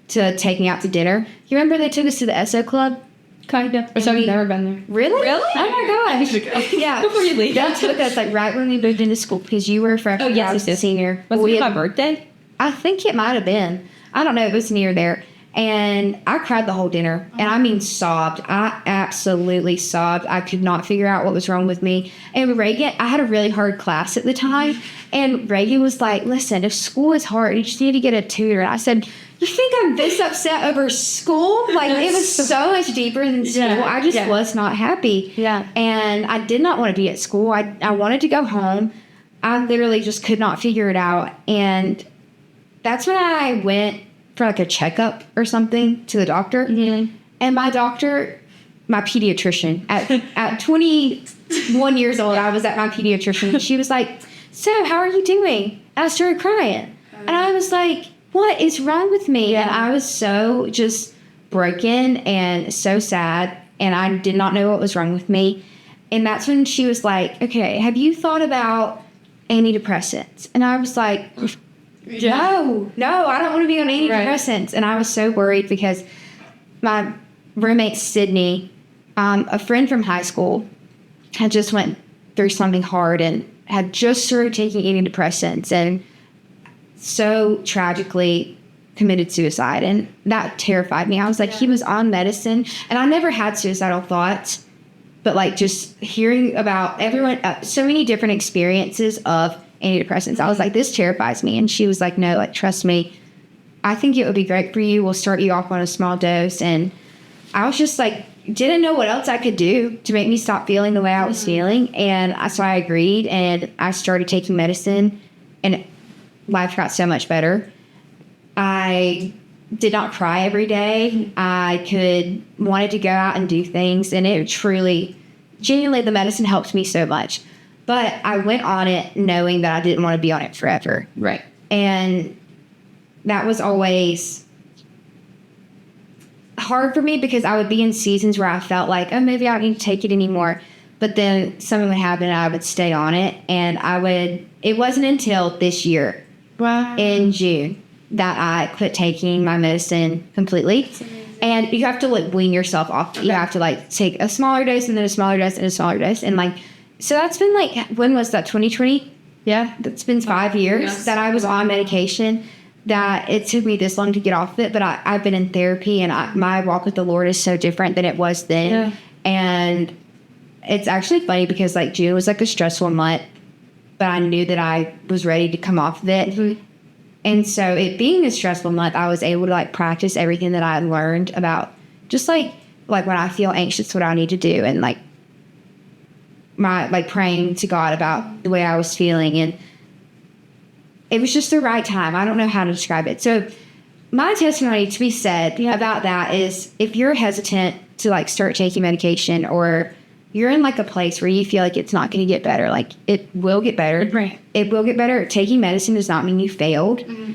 to take me out to dinner. You remember they took us to the SO Club?
Kind of. Which I've never been there.
Really?
Really?
Oh my gosh. Yeah.
Before you leave.
They took us like right when we moved into school, because you were a freshman.
Oh, yes,
I was a
yes.
senior.
Was
We
it
had-
my birthday?
I think it might have been. I don't know. It was near there. And I cried the whole dinner. And I mean, sobbed. I absolutely sobbed. I could not figure out what was wrong with me. And Reagan, I had a really hard class at the time. And Reagan was like, "Listen, if school is hard, you just need to get a tutor." And I said, "You think I'm this upset over school?" Like, it was so much deeper than school. I just was not happy.
Yeah.
And I did not want to be at school. I wanted to go home. I literally just could not figure it out. And that's when I went for like a checkup or something to the doctor.
Mm-hmm.
And my doctor, my pediatrician, at 21 years old, I was at my pediatrician, and she was like, "So, how are you doing?" And I started crying. And I was like, "What is wrong with me?" And I was so just broken and so sad, and I did not know what was wrong with me. And that's when she was like, "Okay, have you thought about antidepressants?" And I was like, No, I don't want to be on antidepressants. And I was so worried because my roommate, Sydney, a friend from high school, had just went through something hard and had just started taking antidepressants and so tragically committed suicide. And that terrified me. I was like, he was on medicine. And I never had suicidal thoughts, but like just hearing about everyone, so many different experiences of antidepressants. I was like, this terrifies me. And she was like, no, like, trust me. I think it would be great for you. We'll start you off on a small dose. And I was just like, didn't know what else I could do to make me stop feeling the way I was feeling. And so I agreed, and I started taking medicine, and life got so much better. I did not cry every day. I wanted to go out and do things, and it truly, genuinely, the medicine helped me so much. But I went on it knowing that I didn't want to be on it forever.
Right.
And that was always hard for me, because I would be in seasons where I felt like, oh, maybe I don't need to take it anymore. But then something would happen and I would stay on it. And it wasn't until this year, in June, that I quit taking my medicine completely. And you have to like wean yourself off. You have to like take a smaller dose and then a smaller dose and a smaller dose. And like, so that's been like, when was that, 2020? Yeah, that's been 5 years that I was on medication, that it took me this long to get off of it. But I've been in therapy, and my walk with the Lord is so different than it was then. Yeah. And it's actually funny because like June was like a stressful month, but I knew that I was ready to come off of it. Mm-hmm. And so it being a stressful month, I was able to like practice everything that I had learned about just like when I feel anxious, what I need to do, and like my like praying to God about the way I was feeling. And it was just the right time. I don't know how to describe it. So my testimony to be said about that is, if you're hesitant to like start taking medication, or you're in like a place where you feel like it's not going to get better, like it will get better.
Right.
It will get better. Taking medicine does not mean you failed. Mm-hmm.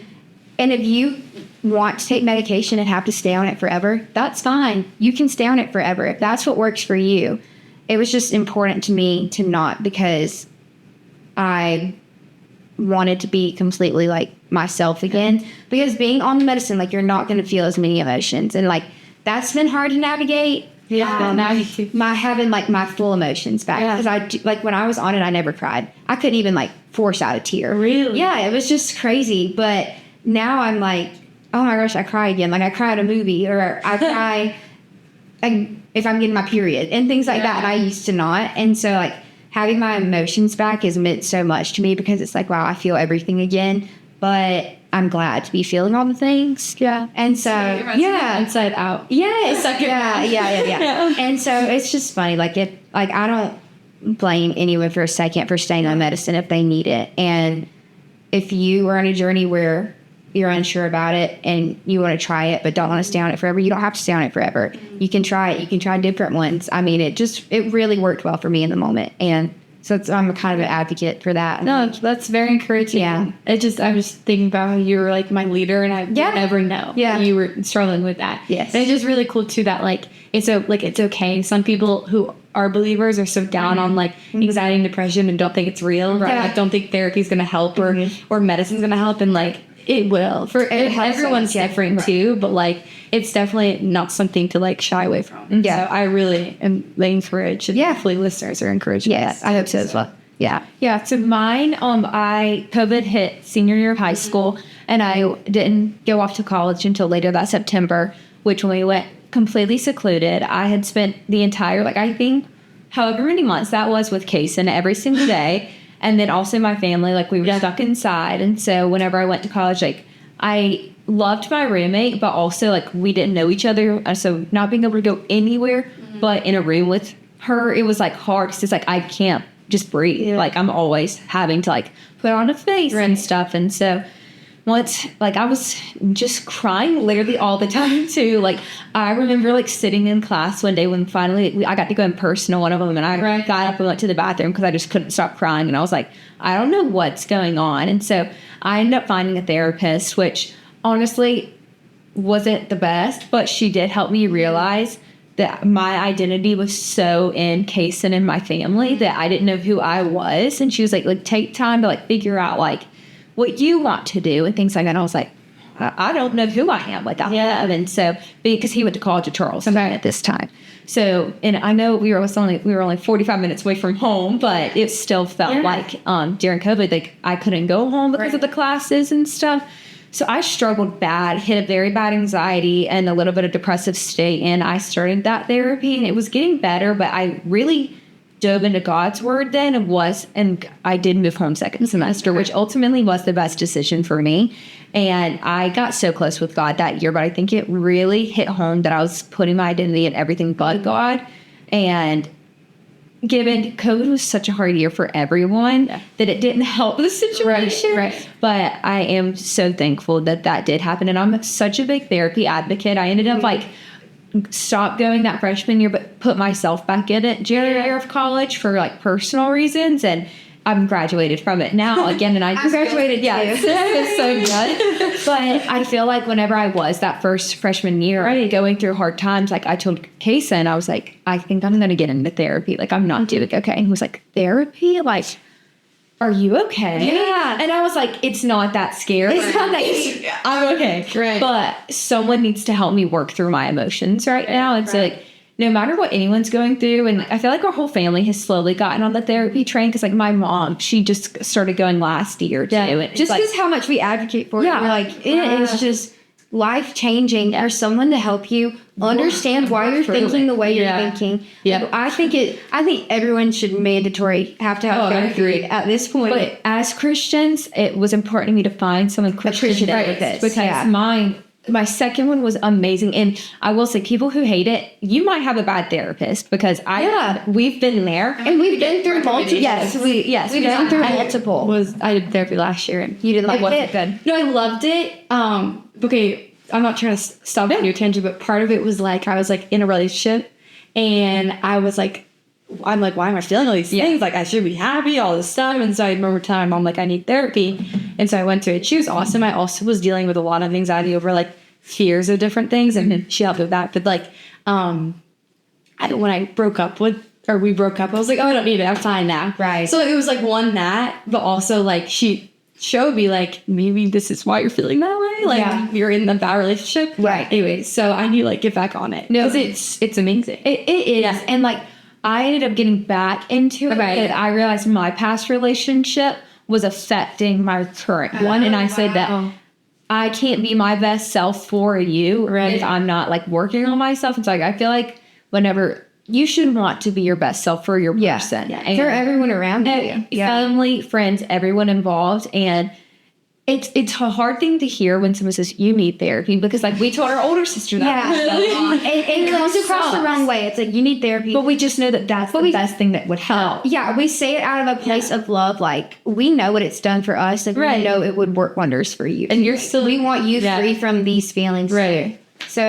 And if you want to take medication and have to stay on it forever, that's fine. You can stay on it forever if that's what works for you. It was just important to me to not, because I wanted to be completely like myself again, because being on the medicine, like, you're not going to feel as many emotions, and like that's been hard to navigate. Having like my full emotions back, because like when I was on it, I never cried. I couldn't even like force out a tear.
Really?
Yeah, it was just crazy. But now I'm like, oh my gosh, I cry again. Like I cry at a movie, or I cry if I'm getting my period and things like that. And I used to not. And so like having my emotions back has meant so much to me, because it's like, wow, I feel everything again. But I'm glad to be feeling all the things. Yeah. And so,
inside out.
Yes. Yeah. And so it's just funny. Like I don't blame anyone for a second for staying on medicine if they need it. And if you are on a journey where you're unsure about it and you want to try it but don't want to stay on it forever, you don't have to stay on it forever. You can try it. You can try different ones. I mean, it really worked well for me in the moment. And so I'm kind of an advocate for that.
No, that's very encouraging. Yeah. I was just thinking about how you were like my leader, and I never know you were struggling with that.
Yes.
And it's just really cool too that like it's okay. Some people who are believers are so down on like anxiety and depression and don't think it's real. Right. Like, don't think therapy's gonna help or medicine's gonna help, and like it will. Everyone's different too, but like it's definitely not something to like shy away from. Yeah. So I really am encouraged. And hopefully listeners are encouraged.
Yes, I hope so as well. Yeah.
Yeah. So mine, COVID hit senior year of high school, and I didn't go off to college until later that September, which when we went completely secluded, I had spent the entire, like, I think however many months that was with Kason every single day. And then also my family, like we were stuck inside. And so whenever I went to college, like I loved my roommate, but also like we didn't know each other. So not being able to go anywhere but in a room with her, it was like hard, because it's like I can't just breathe. Yeah. Like I'm always having to like put on a face and stuff. And so once, like I was just crying literally all the time too. Like I remember like sitting in class one day when finally I got to go in person to one of them, and I got up and went to the bathroom because I just couldn't stop crying. And I was like, I don't know what's going on. And so I ended up finding a therapist, which honestly wasn't the best, but she did help me realize that my identity was so in Kason and my family that I didn't know who I was. And she was like take time to like figure out like what you want to do and things like that. And I was like, I don't know who I am without him. And so, because he went to college at Charleston at this time. So, and I know we were only 45 minutes away from home, but it still felt like during COVID, like I couldn't go home because of the classes and stuff. So I struggled bad, hit a very bad anxiety and a little bit of depressive state. And I started that therapy, and it was getting better, but I really dove into God's word then and I did move home second semester, which ultimately was the best decision for me. And I got so close with God that year, but I think it really hit home that I was putting my identity in everything but God. And given COVID was such a hard year for everyone that it didn't help the situation.
Right.
But I am so thankful that did happen. And I'm such a big therapy advocate. I ended up stopped going that freshman year, but put myself back in it junior year of college for personal reasons. And I'm graduated from it now again. And I
graduated too.
It's so good. But I feel like whenever I was that first freshman year going through hard times, I told Kaysen, and I was like, I think I'm going to get into therapy. I'm not doing okay. And he was like, therapy? Are you okay?
Yeah.
And I was like, it's not that scary. It's not that I'm okay.
Right.
But someone needs to help me work through my emotions right now. And so no matter what anyone's going through, and I feel like our whole family has slowly gotten on the therapy train because my mom, she just started going last year too. And
Just because how much we advocate for it, we're it is just life-changing for someone to help you understand why you're thinking the way you're thinking.
Yeah.
I think everyone should have to have therapy at this point.
But as Christians, it was important to me to find someone Christian with this because my second one was amazing. And I will say, people who hate it, you might have a bad therapist because we've been there
and we've been through multiple.
We've been through multiple.
I did therapy last year, and
you didn't like it?
Good.
No, I loved it. Okay, I'm not trying to stop on your tangent, but part of it was I was in a relationship, and I was I'm why am I feeling all these things? I should be happy, all this stuff. And so I remember telling my mom, I need therapy. And so I went to it. She was awesome. I also was dealing with a lot of anxiety over fears of different things. And she helped with that. But when I broke up we broke up, I was I don't need it. I'm fine now.
Right.
So it was one that, but also she showed me maybe this is why you're feeling that way. You're in a bad relationship.
Right.
Anyway, so I need to get back on it. No, because it's amazing.
It is. Yeah. And I ended up getting back into it.
Right.
And I realized my past relationship was affecting my current one. And I said that I can't be my best self for you if I'm not working on myself. And so I feel whenever you should want to be your best self for your person.
And for everyone around you.
Family, friends, everyone involved. And it's a hard thing to hear when someone says you need therapy because we told our older sister that.
It comes across the wrong way. It's you need therapy.
But we just know that's the best thing that would help.
Yeah, we say it out of a place of love. We know what it's done for us. And we know it would work wonders for you.
And
we want you free from these feelings.
Right.
So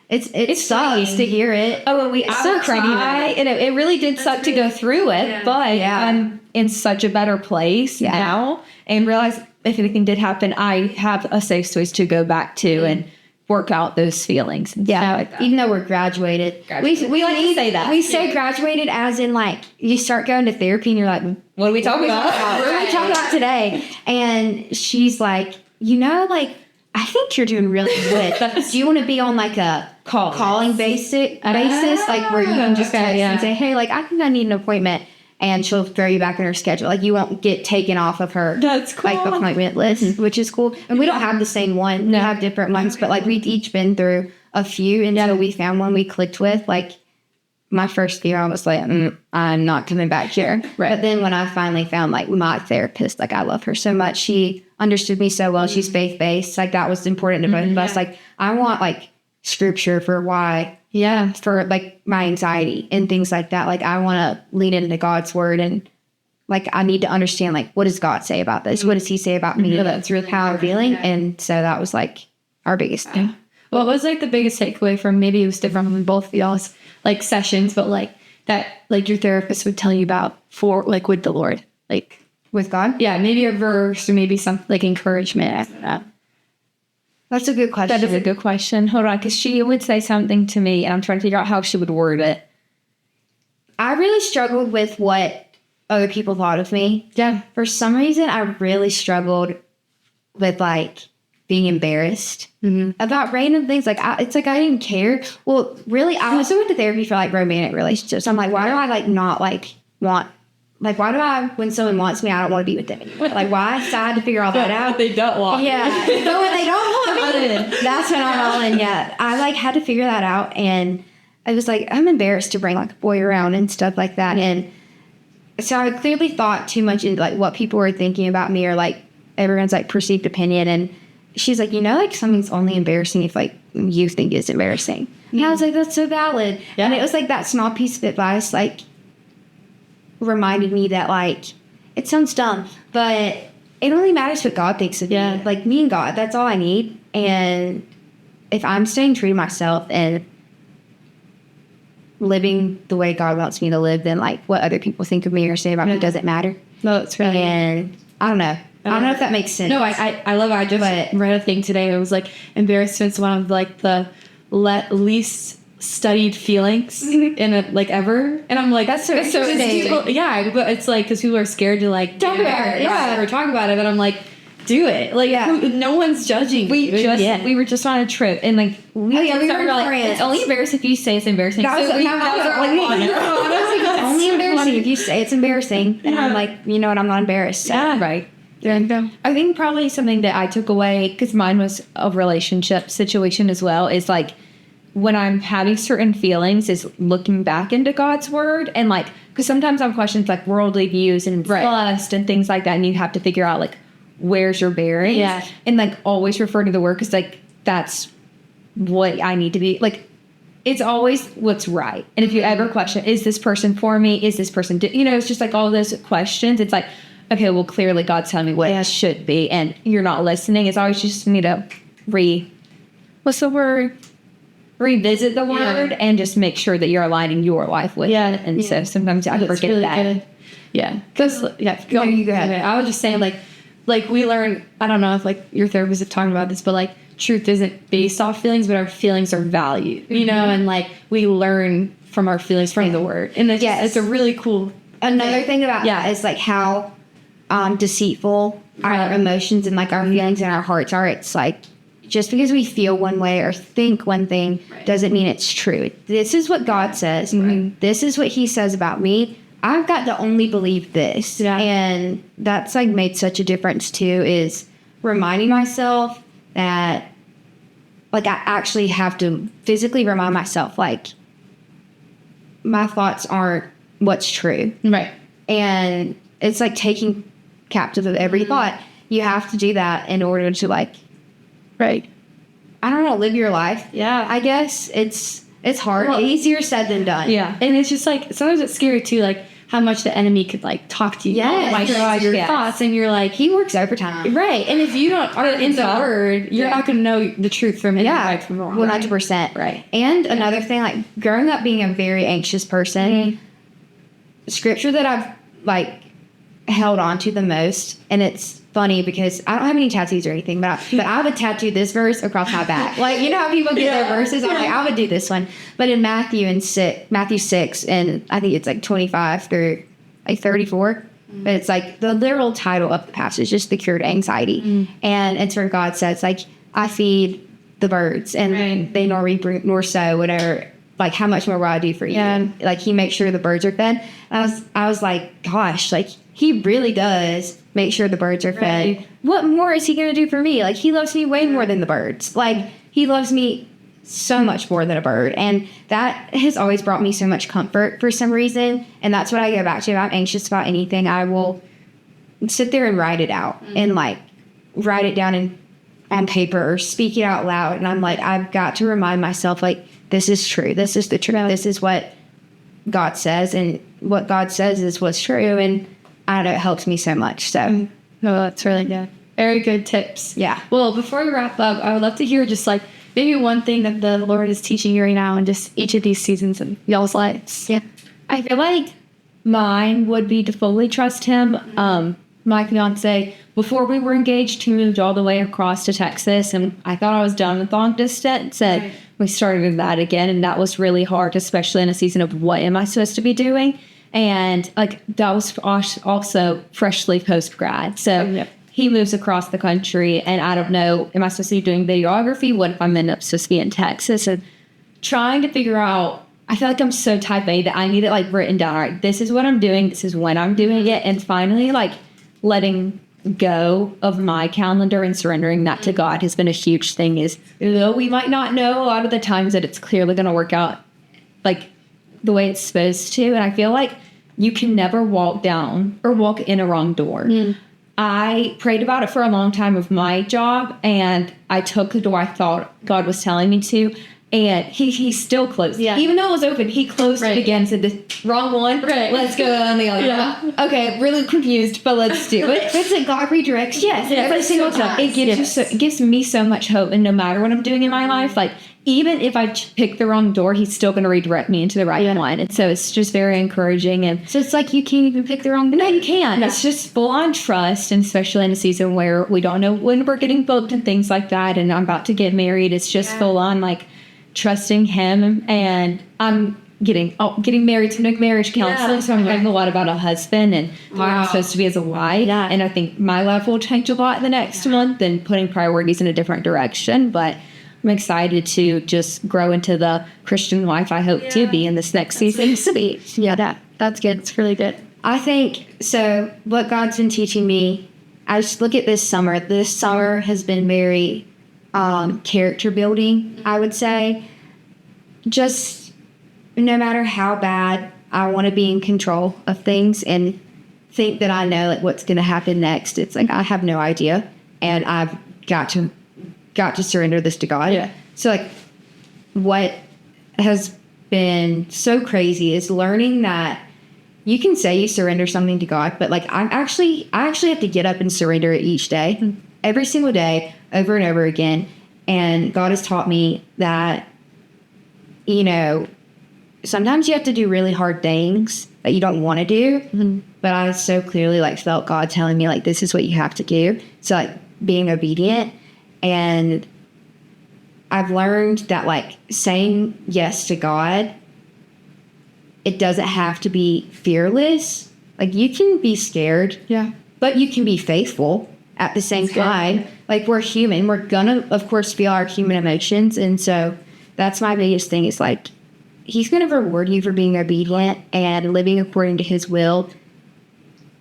it sucks to hear it.
Oh, and it's so crazy. And it really did suck to go through it. But I'm in such a better place now and realize if anything did happen, I have a safe space to go back to and work out those feelings.
Even though we're graduated. We
like to say that.
We say graduated as in you start going to therapy and you're like,
what are we talking about?
What are we talking about today? And she's like, I think you're doing really good. Do you want to be on a calling basis, where you can just text and say, hey, I think I need an appointment. And she'll throw you back in her schedule. You won't get taken off of her appointment list, which is cool. And we don't have the same one. We have different ones, but we've each been through a few until we found one we clicked with. My first year, I was I'm not coming back here. Right. But then when I finally found my therapist, I love her so much. She understood me so well. She's faith-based. That was important to both of us. I want scripture for why. Yeah, for my anxiety and things like that. I want to lean into God's word and I need to understand what does God say about this? What does He say about me? That's really how I'm feeling. And so that was our biggest thing.
What was the biggest takeaway from maybe it was different from both of y'all's sessions, but that your therapist would tell you about for with the Lord,
with God?
Yeah, maybe a verse or maybe some encouragement after that.
That's a good question.
That is a good question. Hold on, because she would say something to me, and I'm trying to figure out how she would word it.
I really struggled with what other people thought of me. Yeah. For some reason, I really struggled with being embarrassed about random things. I didn't care. Well, really, I also went to therapy for romantic relationships. I'm why do I not want? Why do I, when someone wants me, I don't want to be with them anymore? Why? So I had to figure all that out.
They don't want
Yeah. But when they don't want me, that's when I'm all in. Yeah. I had to figure that out. And I was I'm embarrassed to bring a boy around and stuff like that. And so I clearly thought too much into like what people were thinking about me or like everyone's like perceived opinion. And she's like, like something's only embarrassing if like you think it's embarrassing. And I was like, that's so valid.
Yeah.
And it was like that small piece of advice like reminded me that like it sounds dumb, but it only matters what God thinks of me. Like me and God, that's all I need. And if I'm staying true to myself and living the way God wants me to live, then like what other people think of me or say about me doesn't matter.
No, that's right.
And I don't know. I don't know if that makes sense.
No, I love it. I just read a thing today. It was like embarrassment's one of like the least studied feelings in a, like ever. And I'm like, that's so interesting. People, but it's like because people are scared to like talk about it, or talk about it. But I'm like, do it. Like, no one's judging.
We were just on a trip and like we were like, it's only embarrassing if you say it's embarrassing.
That was only embarrassing if you say it's embarrassing. And I'm like, you know what? I'm not embarrassed. So.
Yeah, right. I think probably something that I took away, because mine was a relationship situation as well, is like when I'm having certain feelings is looking back into God's word. And like, because sometimes I'm questions like worldly views and lust and things like that. And you have to figure out like, where's your bearings?
Yeah.
And like always refer to the word, because like that's what I need to be. Like, it's always what's right. And if you ever question, is this person for me? Is this person, it's just like all those questions. It's like, okay, well, clearly God's telling me what it should be, and you're not listening. It's always just need to revisit the word and just make sure that you're aligning your life with it. And so sometimes I forget
really
that.
Good. Yeah. Because, go ahead. I was just saying, like we learn, I don't know if like your therapist is talking about this, but like truth isn't based off feelings, but our feelings are valued, and like we learn from our feelings from the word. And it's a really cool
Another thing about that is like how deceitful our emotions and like our feelings and our hearts are. It's like just because we feel one way or think one thing doesn't mean it's true. This is what God says. This is what he says about me. I've got to only believe this. And that's like made such a difference too, is reminding myself that like I actually have to physically remind myself like my thoughts aren't what's true.
Right.
And it's like taking captive of every thought. You have to do that in order to like, I don't know, live your life. I guess it's hard. Easier said than done.
And it's just like sometimes it's scary too, like how much the enemy could like talk to you, like your thoughts, and you're like,
he works overtime,
right? And if you aren't in the word, you're not going to know the truth from it.
100%. Right. And another thing, like growing up being a very anxious person, scripture that I've like held on to the most, and it's funny because I don't have any tattoos or anything, but I would tattoo this verse across my back. Like, you know how people get their verses? I'm like, I would do this one. But in Matthew 6, and I think it's like 25 through like 34, but it's like the literal title of the passage, just the cure to anxiety. And it's where God says, like, I feed the birds, and they nor reap nor sow, whatever. Like, how much more will I do for you? And like, he makes sure the birds are fed. And I was like, gosh, like, he really does make sure the birds are fed. What more is he going to do for me? Like, he loves me way more than the birds. Like, he loves me so much more than a bird. And that has always brought me so much comfort for some reason. And that's what I go back to. If I'm anxious about anything, I will sit there and write it out and like write it down on paper or speak it out loud. And I'm like, I've got to remind myself, like, this is true. This is the truth. This is what God says. And what God says is what's true. And I don't know, it helps me so much. So,
no, that's really good. Very good tips.
Yeah.
Well, before we wrap up, I would love to hear just like maybe one thing that the Lord is teaching you right now in just each of these seasons in y'all's lives.
Yeah. I feel like mine would be to fully trust him. My fiance, before we were engaged, he moved all the way across to Texas, and I thought I was done with long distance. And we started that again, and that was really hard, especially in a season of what am I supposed to be doing? And like that was also freshly post grad. So he moves across the country, and I don't know, am I supposed to be doing videography? What if I'm supposed to be in Texas? And trying to figure out, I feel like I'm so type A that I need it like written down. All right, this is what I'm doing. This is when I'm doing it. And finally, like letting go of my calendar and surrendering that to God has been a huge thing. Is though we might not know a lot of the times that it's clearly going to work out like the way it's supposed to. And I feel like you can never walk down or walk in a wrong door. I prayed about it for a long time with my job, and I took the door I thought God was telling me to, and he still closed it.
Yeah.
Even though it was open, he closed it again, said, the wrong one, let's go on the other one. Okay, really confused, but let's do it.
It's like God redirects.
Yes, every single time. It gives me so much hope, and no matter what I'm doing in my life, like, even if I pick the wrong door, he's still going to redirect me into the right one. And so it's just very encouraging. And
So it's like you can't even pick the wrong.
no, you can't. It's just full on trust, and especially in a season where we don't know when we're getting booked and things like that. And I'm about to get married. It's just full on like trusting him. And I'm getting married to no marriage counseling, so I'm learning a lot about a husband and what I'm supposed to be as a wife. And I think my life will change a lot in the next month, and putting priorities in a different direction. But I'm excited to just grow into the Christian wife I hope to be in this next season.
That's good. It's really good.
I think so. What God's been teaching me, I just look at this summer. This summer has been very character building, I would say. Just no matter how bad I want to be in control of things and think that I know like what's going to happen next, it's like I have no idea, and I've got to surrender this to God.
Yeah.
So like what has been so crazy is learning that you can say you surrender something to God, but like I actually have to get up and surrender it each day, every single day, over and over again. And God has taught me that, you know, sometimes you have to do really hard things that you don't want to do. But I so clearly like felt God telling me like, this is what you have to do. So like being obedient. And I've learned that like saying yes to God, it doesn't have to be fearless. Like you can be scared, but you can be faithful at the same time. Like we're human. We're gonna, of course, feel our human emotions. And so that's my biggest thing is like, he's going to reward you for being obedient and living according to his will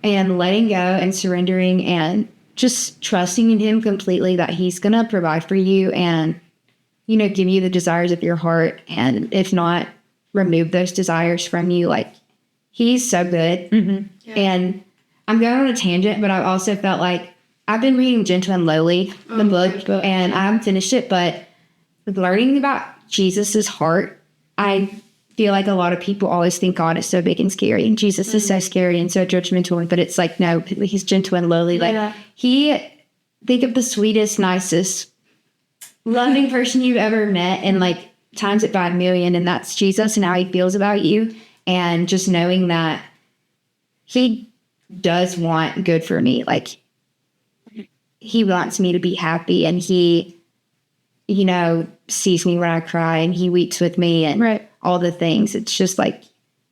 and letting go and surrendering and just trusting in him completely that he's going to provide for you and, you know, give you the desires of your heart. And if not, remove those desires from you. Like he's so good. And I'm going on a tangent, but I've also felt like I've been reading Gentle and Lowly, the book, and I haven't finished it, but learning about Jesus's heart, I feel like a lot of people always think God is so big and scary, and Jesus is so scary and so judgmental. But it's like, no, he's gentle and lowly. Like think of the sweetest, nicest, loving person you've ever met, and like times it by a million, and that's Jesus and how he feels about you. And just knowing that he does want good for me. Like he wants me to be happy, and he, you know, sees me when I cry, and he weeps with me, and all the things. It's just like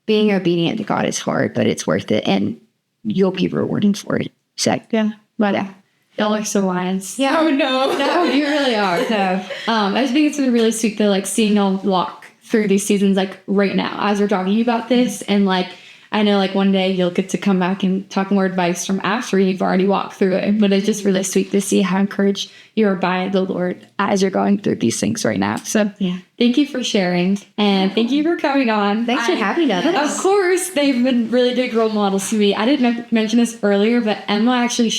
being obedient to God is hard, but it's worth it, and you'll be rewarded for it. So
Y'all are so wise.
Yeah.
Oh no, you really are.
So
I just think it's been really sweet to like seeing y'all walk through these seasons like right now as we're talking about this, and like I know like one day you'll get to come back and talk more advice from after you've already walked through it. But it's just really sweet to see how encouraged you are by the Lord as you're going through these things right now. So thank you for sharing, and thank you for coming on.
thanks for having us.
Of course, they've been really big role models to me. I didn't mention this earlier, but Emma actually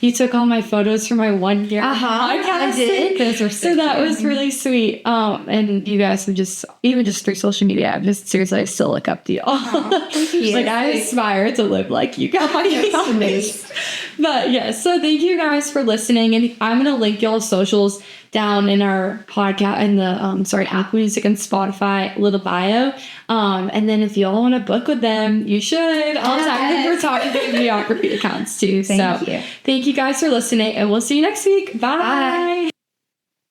you took all my photos for my 1 year podcast.
I did.
Those were so that was really sweet. And you guys have even just through social media, I'm just seriously, I still look up to y'all. Like I aspire to live like you guys. But yeah, so thank you guys for listening, and I'm gonna link y'all's socials down in our podcast in the Apple Music and Spotify little bio. And then if y'all want to book with them, you should. I'll tag them for talking to videography accounts too.
Thank you.
Thank you guys for listening, and we'll see you next week. Bye.